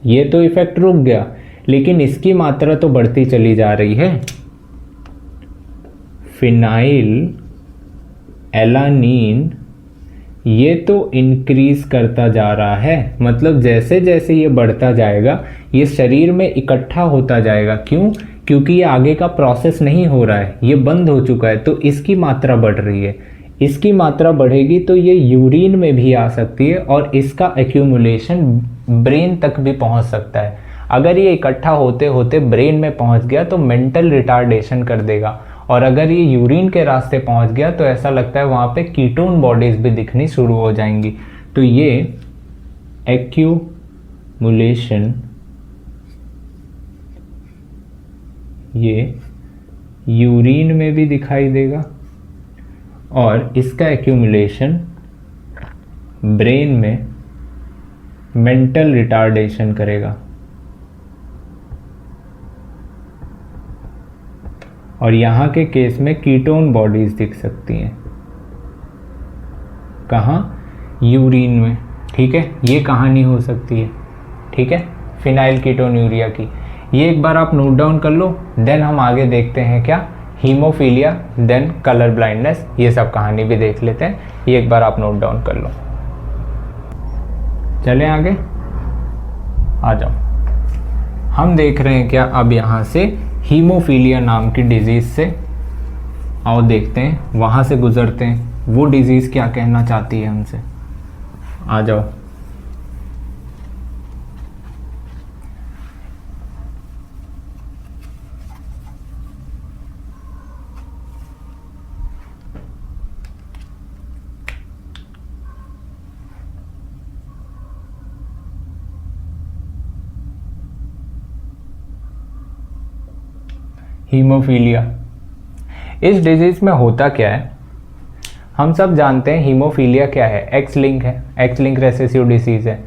S1: ये तो इफेक्ट रुक गया, लेकिन इसकी मात्रा तो बढ़ती चली जा रही है। फिनाइल एलानीन ये तो इंक्रीज करता जा रहा है, मतलब जैसे जैसे ये बढ़ता जाएगा ये शरीर में इकट्ठा होता जाएगा। क्यों? क्योंकि ये आगे का प्रोसेस नहीं हो रहा है, ये बंद हो चुका है, तो इसकी मात्रा बढ़ रही है। इसकी मात्रा बढ़ेगी तो ये यूरिन में भी आ सकती है और इसका एक्यूमुलेशन ब्रेन तक भी पहुंच सकता है। अगर ये इकट्ठा होते होते ब्रेन में पहुंच गया तो मेंटल रिटार्डेशन कर देगा, और अगर ये यूरिन के रास्ते पहुंच गया तो ऐसा लगता है वहाँ पे कीटोन बॉडीज भी दिखनी शुरू हो जाएंगी। तो ये एक्यूमुलेशन, ये यूरिन में भी दिखाई देगा और इसका एक्यूमुलेशन ब्रेन में मेंटल रिटार्डेशन करेगा। और यहाँ के केस में कीटोन बॉडीज दिख सकती हैं। कहाँ? यूरिन में। ठीक है, ये कहानी हो सकती है। ठीक है, फिनाइल कीटोन्यूरिया की। ये एक बार आप नोट डाउन कर लो, देन हम आगे देखते हैं क्या, हीमोफीलिया, देन कलर ब्लाइंडनेस, ये सब कहानी भी देख लेते हैं। ये एक बार आप नोट डाउन कर लो। चलें आगे, आ जाओ। हम देख रहे हैं क्या अब यहाँ से हीमोफीलिया नाम की डिजीज़ से, आओ देखते हैं, वहाँ से गुजरते हैं, वो डिजीज़ क्या कहना चाहती है हमसे। आ जाओ। हीमोफीलिया, इस डिजीज़ में होता क्या है, हम सब जानते हैं हीमोफीलिया क्या है, एक्स लिंक है, एक्स लिंक रेसेसिव डिसीज़ है।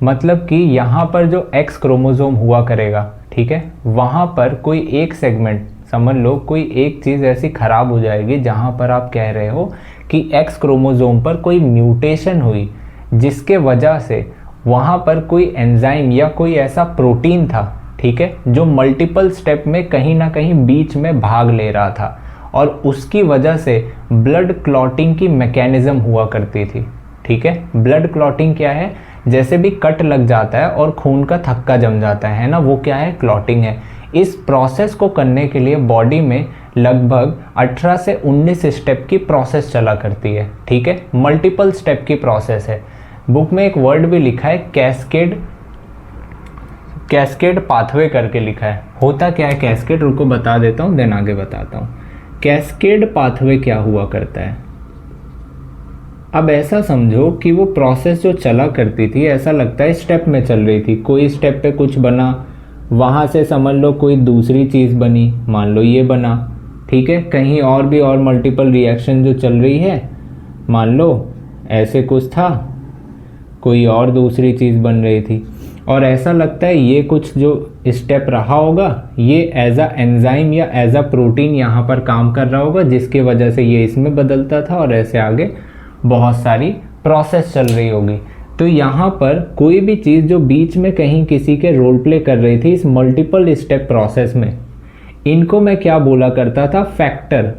S1: मतलब कि यहाँ पर जो एक्स क्रोमोसोम हुआ करेगा, ठीक है, वहाँ पर कोई एक सेगमेंट, समझ लो कोई एक चीज़ ऐसी ख़राब हो जाएगी जहाँ पर आप कह रहे हो कि एक्स क्रोमोसोम पर कोई म्यूटेशन हुई, जिसके वजह से वहाँ पर कोई एंजाइम या कोई ऐसा प्रोटीन था, ठीक है, जो मल्टीपल स्टेप में कहीं ना कहीं बीच में भाग ले रहा था, और उसकी वजह से ब्लड क्लॉटिंग की मैकेनिज्म हुआ करती थी। ठीक है, ब्लड क्लॉटिंग क्या है, जैसे भी कट लग जाता है और खून का थक्का जम जाता है ना, वो क्या है, क्लॉटिंग है। इस प्रोसेस को करने के लिए बॉडी में लगभग 18 से 19 स्टेप की प्रोसेस चला करती है। ठीक है, मल्टीपल स्टेप की प्रोसेस है। बुक में एक वर्ड भी लिखा है कैस्केड पाथवे करके लिखा है। होता क्या है कैस्केड, रुको बता देता हूँ, देन आगे बताता हूँ। कैस्केड पाथवे क्या हुआ करता है, अब ऐसा समझो कि वो प्रोसेस जो चला करती थी, ऐसा लगता है स्टेप में चल रही थी। कोई स्टेप पे कुछ बना, वहाँ से समझ लो कोई दूसरी चीज़ बनी, मान लो ये बना, ठीक है, कहीं और भी और मल्टीपल रिएक्शन जो चल रही है, मान लो ऐसे कुछ था, कोई और दूसरी चीज़ बन रही थी, और ऐसा लगता है ये कुछ जो स्टेप रहा होगा ये एज अ एंजाइम या एज अ प्रोटीन यहाँ पर काम कर रहा होगा, जिसकी वजह से ये इसमें बदलता था और ऐसे आगे बहुत सारी प्रोसेस चल रही होगी। तो यहाँ पर कोई भी चीज़ जो बीच में कहीं किसी के रोल प्ले कर रही थी इस मल्टीपल स्टेप प्रोसेस में, इनको मैं क्या बोला करता था, फैक्टर,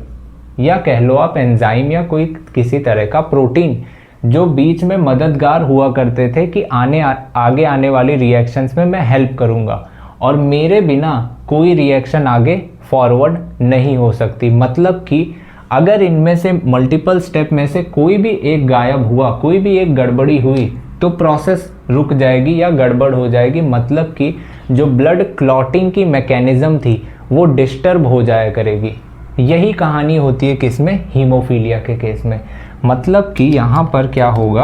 S1: या कह लो आप एंजाइम या कोई किसी तरह का प्रोटीन, जो बीच में मददगार हुआ करते थे कि आगे आने वाली रिएक्शंस में मैं हेल्प करूँगा, और मेरे बिना कोई रिएक्शन आगे फॉरवर्ड नहीं हो सकती। मतलब कि अगर इनमें से मल्टीपल स्टेप में से कोई भी एक गायब हुआ, कोई भी एक गड़बड़ी हुई, तो प्रोसेस रुक जाएगी या गड़बड़ हो जाएगी। मतलब कि जो ब्लड क्लॉटिंग की मैकेनिज्म थी वो डिस्टर्ब हो जाया करेगी। यही कहानी होती है किसमें, हीमोफीलिया के केस में। मतलब कि यहाँ पर क्या होगा,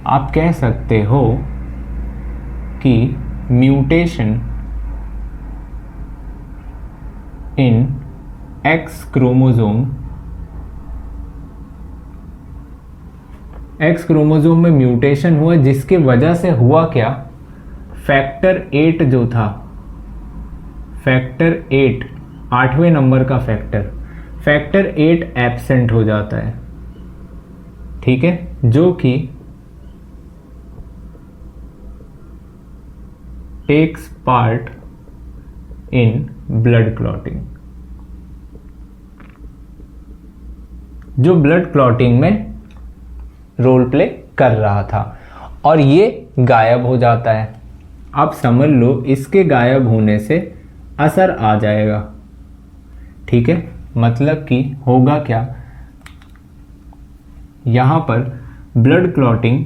S1: आप कह सकते हो कि म्यूटेशन इन एक्स क्रोमोसोम में म्यूटेशन हुआ, जिसके वजह से हुआ क्या, फैक्टर 8 जो था, फैक्टर 8 8वें नंबर का फैक्टर 8 एब्सेंट हो जाता है। ठीक है, जो कि takes part in blood clotting, जो ब्लड क्लॉटिंग में रोल प्ले कर रहा था और ये गायब हो जाता है। आप समझ लो इसके गायब होने से असर आ जाएगा, ठीक है। मतलब कि होगा क्या, यहाँ पर ब्लड क्लॉटिंग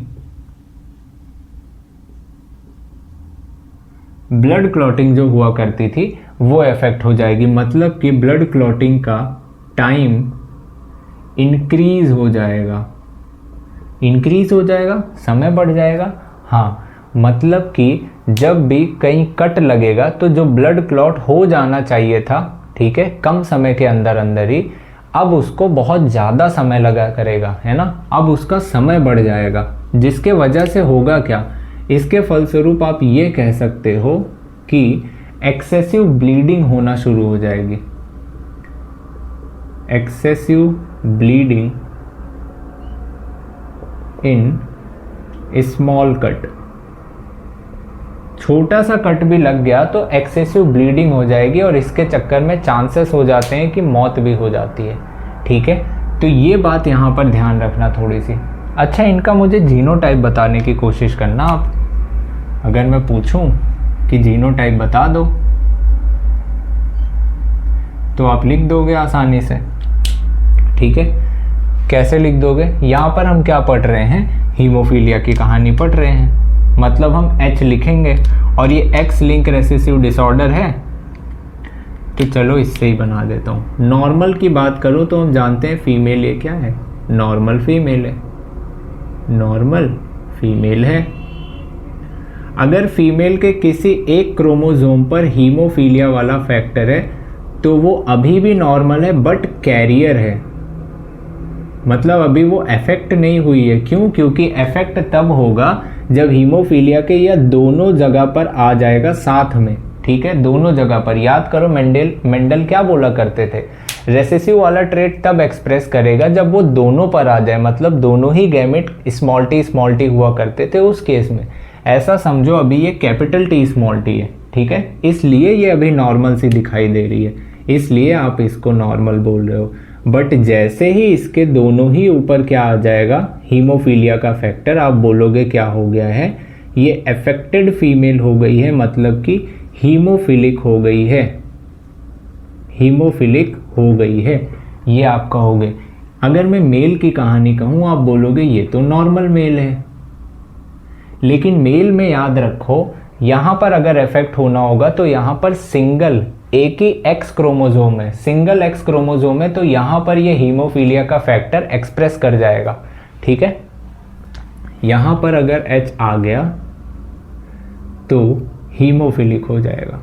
S1: जो हुआ करती थी वो इफेक्ट हो जाएगी। मतलब कि ब्लड क्लॉटिंग का टाइम इंक्रीज हो जाएगा, समय बढ़ जाएगा। हाँ, मतलब कि जब भी कहीं कट लगेगा तो जो ब्लड क्लॉट हो जाना चाहिए था, ठीक है, कम समय के अंदर अंदर ही, अब उसको बहुत ज़्यादा समय लगा करेगा, है ना। अब उसका समय बढ़ जाएगा, जिसके वजह से होगा क्या, इसके फलस्वरूप आप ये कह सकते हो कि एक्सेसिव ब्लीडिंग होना शुरू हो जाएगी। Excessive bleeding in small cut, छोटा सा कट भी लग गया तो एक्सेसिव ब्लीडिंग हो जाएगी और इसके चक्कर में चांसेस हो जाते हैं कि मौत भी हो जाती है, ठीक है। तो ये बात यहाँ पर ध्यान रखना थोड़ी सी। अच्छा, इनका मुझे जीनोटाइप बताने की कोशिश करना आप। अगर मैं पूछूं कि जीनोटाइप बता दो तो आप लिख दोगे आसानी से, ठीक है। कैसे लिख दोगे, यहाँ पर हम क्या पढ़ रहे हैं, हीमोफीलिया की कहानी पढ़ रहे हैं, मतलब हम H लिखेंगे और ये X लिंक रेसेसिव डिसऑर्डर है, तो चलो इससे ही बना देता हूँ। नॉर्मल की बात करो तो हम जानते हैं फीमेल ये क्या है, नॉर्मल फीमेल है, नॉर्मल फीमेल है। अगर फीमेल के किसी एक क्रोमोसोम पर हीमोफीलिया वाला फैक्टर है तो वो अभी भी नॉर्मल है बट कैरियर है, मतलब अभी वो अफेक्ट नहीं हुई है। क्यों? क्योंकि अफेक्ट तब होगा जब हीमोफीलिया के या दोनों जगह पर आ जाएगा साथ में, ठीक है, दोनों जगह पर। याद करो मेंडल क्या बोला करते थे, रेसेसिव वाला ट्रेट तब एक्सप्रेस करेगा जब वो दोनों पर आ जाए, मतलब दोनों ही गैमेट स्मॉल टी हुआ करते थे उस केस में। ऐसा समझो अभी ये कैपिटल T स्मॉल टी है, ठीक है, इसलिए ये अभी नॉर्मल सी दिखाई दे रही है, इसलिए आप इसको नॉर्मल बोल रहे हो। बट जैसे ही इसके दोनों ही ऊपर क्या आ जाएगा, हीमोफीलिया का फैक्टर, आप बोलोगे क्या हो गया है, ये अफेक्टेड फीमेल हो गई है, मतलब कि हीमोफिलिक हो गई है, हीमोफिलिक हो गई है, ये आप कहोगे। अगर मैं मेल की कहानी कहूँ आप बोलोगे ये तो नॉर्मल मेल है। लेकिन मेल में याद रखो यहाँ पर अगर इफेक्ट होना होगा तो यहाँ पर सिंगल एक ही एक्स क्रोमोसोम है, सिंगल एक्स क्रोमोसोम है, तो यहाँ पर ये हीमोफीलिया का फैक्टर एक्सप्रेस कर जाएगा, ठीक है। यहाँ पर अगर H आ गया तो हीमोफिलिक हो जाएगा,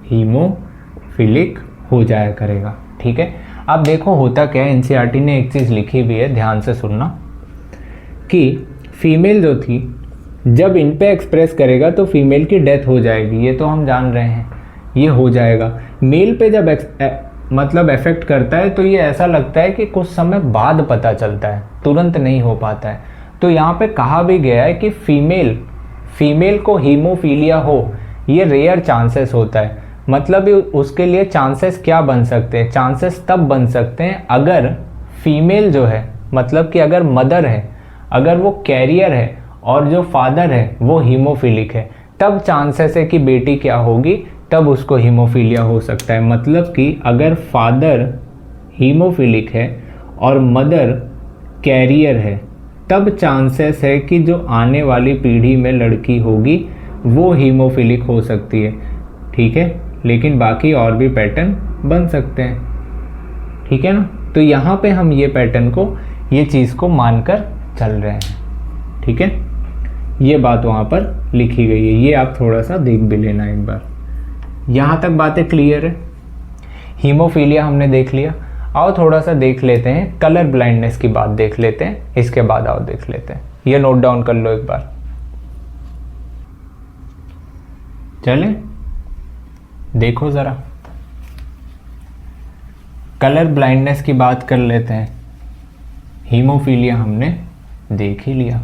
S1: हीमोफिलिक हो जाया करेगा, ठीक है। अब देखो होता क्या है, NCERT ने एक चीज़ लिखी भी है, ध्यान से सुनना, कि फीमेल जो थी जब इन पे एक्सप्रेस करेगा तो फीमेल की डेथ हो जाएगी, ये तो हम जान रहे हैं, ये हो जाएगा। मेल पे जब मतलब इफेक्ट करता है तो ये ऐसा लगता है कि कुछ समय बाद पता चलता है, तुरंत नहीं हो पाता है। तो यहाँ पे कहा भी गया है कि फीमेल को हीमोफीलिया हो ये रेयर चांसेस होता है, मतलब उसके लिए चांसेस क्या बन सकते हैं, चांसेस तब बन सकते हैं अगर फीमेल जो है, मतलब कि अगर मदर है, अगर वो कैरियर है और जो फादर है वो हीमोफिलिक है, तब चांसेस है कि बेटी क्या होगी, तब उसको हीमोफीलिया हो सकता है। मतलब कि अगर फादर हीमोफिलिक है और मदर कैरियर है तब चांसेस है कि जो आने वाली पीढ़ी में लड़की होगी वो हीमोफिलिक हो सकती है, ठीक है। लेकिन बाकी और भी पैटर्न बन सकते हैं, ठीक है ना। तो यहाँ पे हम ये पैटर्न को, ये चीज़ को मानकर चल रहे हैं, ठीक है। ये बात वहाँ पर लिखी गई है, ये आप थोड़ा सा देख भी लेना एक बार। यहाँ तक बातें क्लियर है, हीमोफीलिया हमने देख लिया। आओ थोड़ा सा देख लेते हैं कलर ब्लाइंडनेस की बात देख लेते हैं, इसके बाद आओ देख लेते हैं, ये नोट डाउन कर लो एक बार। चले देखो ज़रा, कलर ब्लाइंडनेस की बात कर लेते हैं। हीमोफीलिया हमने देख ही लिया।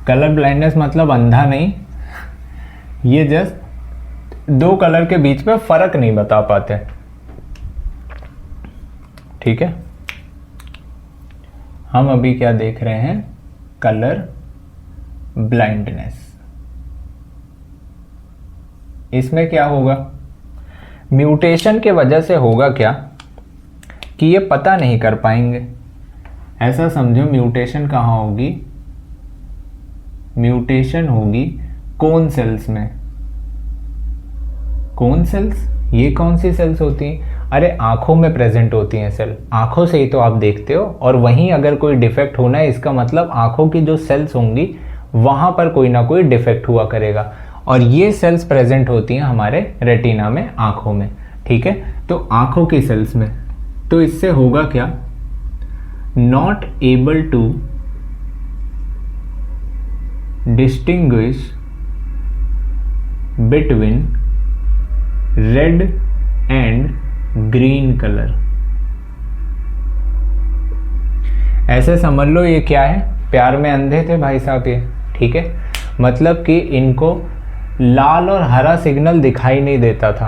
S1: कलर ब्लाइंडनेस मतलब अंधा नहीं, ये जस्ट दो कलर के बीच में फ़र्क नहीं बता पाते, ठीक है। हम अभी क्या देख रहे हैं, कलर ब्लाइंडनेस। इसमें क्या होगा, म्यूटेशन के वजह से होगा क्या कि ये पता नहीं कर पाएंगे। ऐसा समझो म्यूटेशन कहाँ होगी, म्यूटेशन होगी कोन सेल्स में। कोन सेल्स, ये कौन सी सेल्स होती हैं? अरे आंखों में प्रेजेंट होती हैं सेल, आंखों से ही तो आप देखते हो। और वहीं अगर कोई डिफेक्ट होना है, इसका मतलब आंखों की जो सेल्स होंगी वहाँ पर कोई ना कोई डिफेक्ट हुआ करेगा। और ये सेल्स प्रेजेंट होती हैं हमारे रेटिना में, आंखों में, ठीक है। तो आंखों की सेल्स में, तो इससे होगा क्या, not able to distinguish between red and green colour. ऐसे समझ लो ये क्या है, प्यार में अंधे थे भाई साहब ये, ठीक है। मतलब कि इनको लाल और हरा सिग्नल दिखाई नहीं देता था,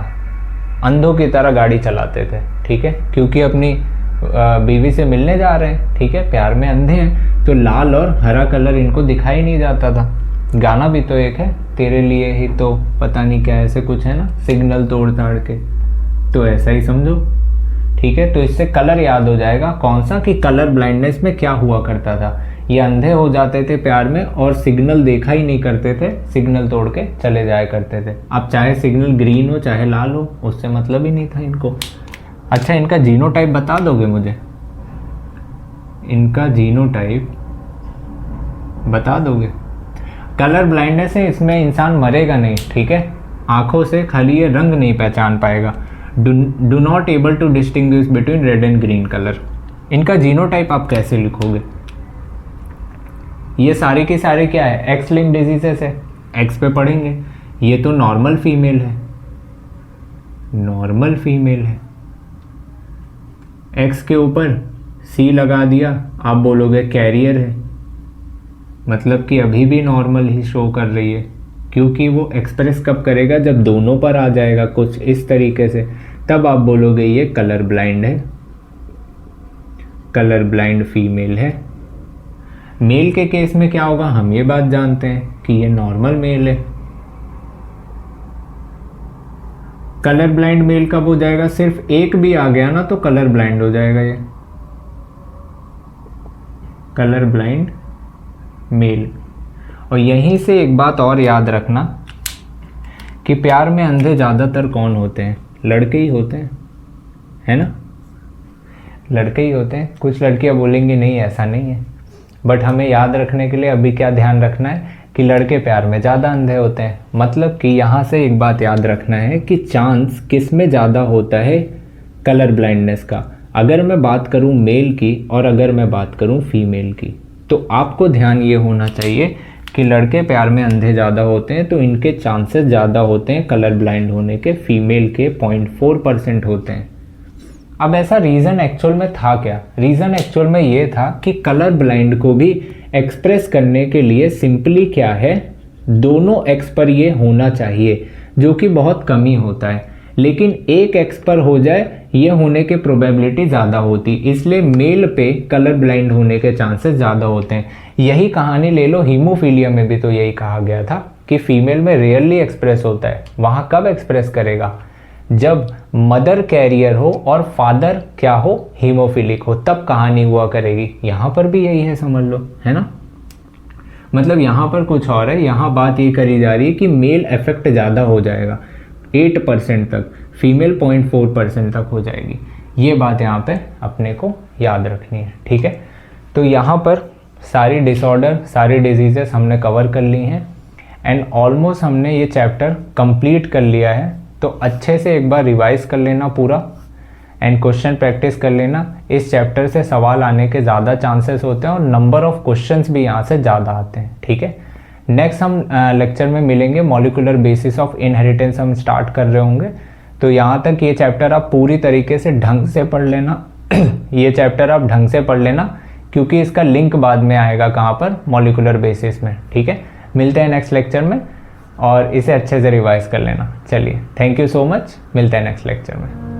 S1: अंधों की तरह गाड़ी चलाते थे, ठीक है, क्योंकि अपनी बीवी से मिलने जा रहे हैं, ठीक है, प्यार में अंधे हैं, तो लाल और हरा कलर इनको दिखाई नहीं जाता था। गाना भी तो एक है, तेरे लिए ही तो पता नहीं क्या, ऐसे कुछ है ना, सिग्नल तोड़ ताड़ के, तो ऐसा ही समझो, ठीक है। तो इससे कलर याद हो जाएगा, कौन सा, कि कलर ब्लाइंडनेस में क्या हुआ करता था, ये अंधे हो जाते थे प्यार में और सिग्नल देखा ही नहीं करते थे, सिग्नल तोड़ के चले जाया करते थे। अब चाहे सिग्नल ग्रीन हो चाहे लाल हो, उससे मतलब ही नहीं था इनको। अच्छा, इनका जीनोटाइप बता दोगे मुझे, इनका जीनोटाइप बता दोगे? कलर ब्लाइंडनेस है, इसमें इंसान मरेगा नहीं, ठीक है, आंखों से खाली ये रंग नहीं पहचान पाएगा। Do not able to distinguish between red and green colour. इनका जीनोटाइप आप कैसे लिखोगे? ये सारे के सारे क्या है, एक्स लिंक डिजीजेस है, एक्स पे पढ़ेंगे। ये तो नॉर्मल फीमेल है, नॉर्मल फीमेल है, एक्स के ऊपर सी लगा दिया, आप बोलोगे कैरियर है, मतलब कि अभी भी नॉर्मल ही शो कर रही है, क्योंकि वो एक्सप्रेस कब करेगा, जब दोनों पर आ जाएगा कुछ इस तरीके से, तब आप बोलोगे ये कलर ब्लाइंड है, कलर ब्लाइंड फीमेल है। मेल के केस में क्या होगा, हम ये बात जानते हैं कि ये नॉर्मल मेल है। कलर ब्लाइंड मेल कब हो जाएगा, सिर्फ एक भी आ गया ना तो कलर ब्लाइंड हो जाएगा ये, कलर ब्लाइंड मेल। और यहीं से एक बात और याद रखना कि प्यार में अंधे ज़्यादातर कौन होते हैं, लड़के ही होते हैं, है ना, लड़के ही होते हैं। कुछ लड़कियां बोलेंगी नहीं ऐसा नहीं है, बट हमें याद रखने के लिए अभी क्या ध्यान रखना है कि लड़के प्यार में ज़्यादा अंधे होते हैं। मतलब कि यहाँ से एक बात याद रखना है कि चांस किस में ज़्यादा होता है कलर ब्लाइंडनेस का, अगर मैं बात करूँ मेल की और अगर मैं बात करूँ फीमेल की। तो आपको ध्यान ये होना चाहिए कि लड़के प्यार में अंधे ज़्यादा होते हैं तो इनके चांसेस ज़्यादा होते हैं कलर ब्लाइंड होने के, फीमेल के 0.4% होते हैं। अब ऐसा रीज़न एक्चुअल में था क्या, रीज़न एक्चुअल में ये था कि कलर ब्लाइंड को भी एक्सप्रेस करने के लिए सिंपली क्या है, दोनों एक्स पर ये होना चाहिए, जो कि बहुत कम ही होता है, लेकिन एक एक्स पर हो जाए ये होने के प्रोबेबिलिटी ज़्यादा होती, इसलिए मेल पे कलर ब्लाइंड होने के चांसेस ज़्यादा होते हैं। यही कहानी ले लो, हीमोफीलिया में भी तो यही कहा गया था कि फीमेल में रेयरली एक्सप्रेस होता है। वहाँ कब एक्सप्रेस करेगा, जब मदर कैरियर हो और फादर क्या हो, हीमोफिलिक हो, तब कहानी हुआ करेगी। यहाँ पर भी यही है, समझ लो, है ना। मतलब यहाँ पर कुछ और है, यहाँ बात ये करी जा रही है कि मेल इफेक्ट ज़्यादा हो जाएगा 8% तक, फीमेल 0.4% तक हो जाएगी। ये बात यहाँ पे अपने को याद रखनी है, ठीक है। तो यहाँ पर सारी डिसऑर्डर, सारी डिजीजेस हमने कवर कर ली हैं एंड ऑलमोस्ट हमने ये चैप्टर कंप्लीट कर लिया है। तो अच्छे से एक बार रिवाइज कर लेना पूरा एंड क्वेश्चन प्रैक्टिस कर लेना। इस चैप्टर से सवाल आने के ज़्यादा चांसेस होते हैं और नंबर ऑफ क्वेश्चंस भी यहाँ से ज़्यादा आते हैं, ठीक है। नेक्स्ट हम लेक्चर में मिलेंगे, मॉलिक्यूलर बेसिस ऑफ इनहेरिटेंस हम स्टार्ट कर रहे होंगे। तो यहाँ तक ये चैप्टर आप पूरी तरीके से ढंग से पढ़ लेना ये चैप्टर आप ढंग से पढ़ लेना, क्योंकि इसका लिंक बाद में आएगा कहाँ पर, मॉलिक्यूलर बेसिस में, ठीक है। मिलते हैं नेक्स्ट लेक्चर में और इसे अच्छे से रिवाइज कर लेना। चलिए, थैंक यू सो मच, मिलते हैं नेक्स्ट लेक्चर में।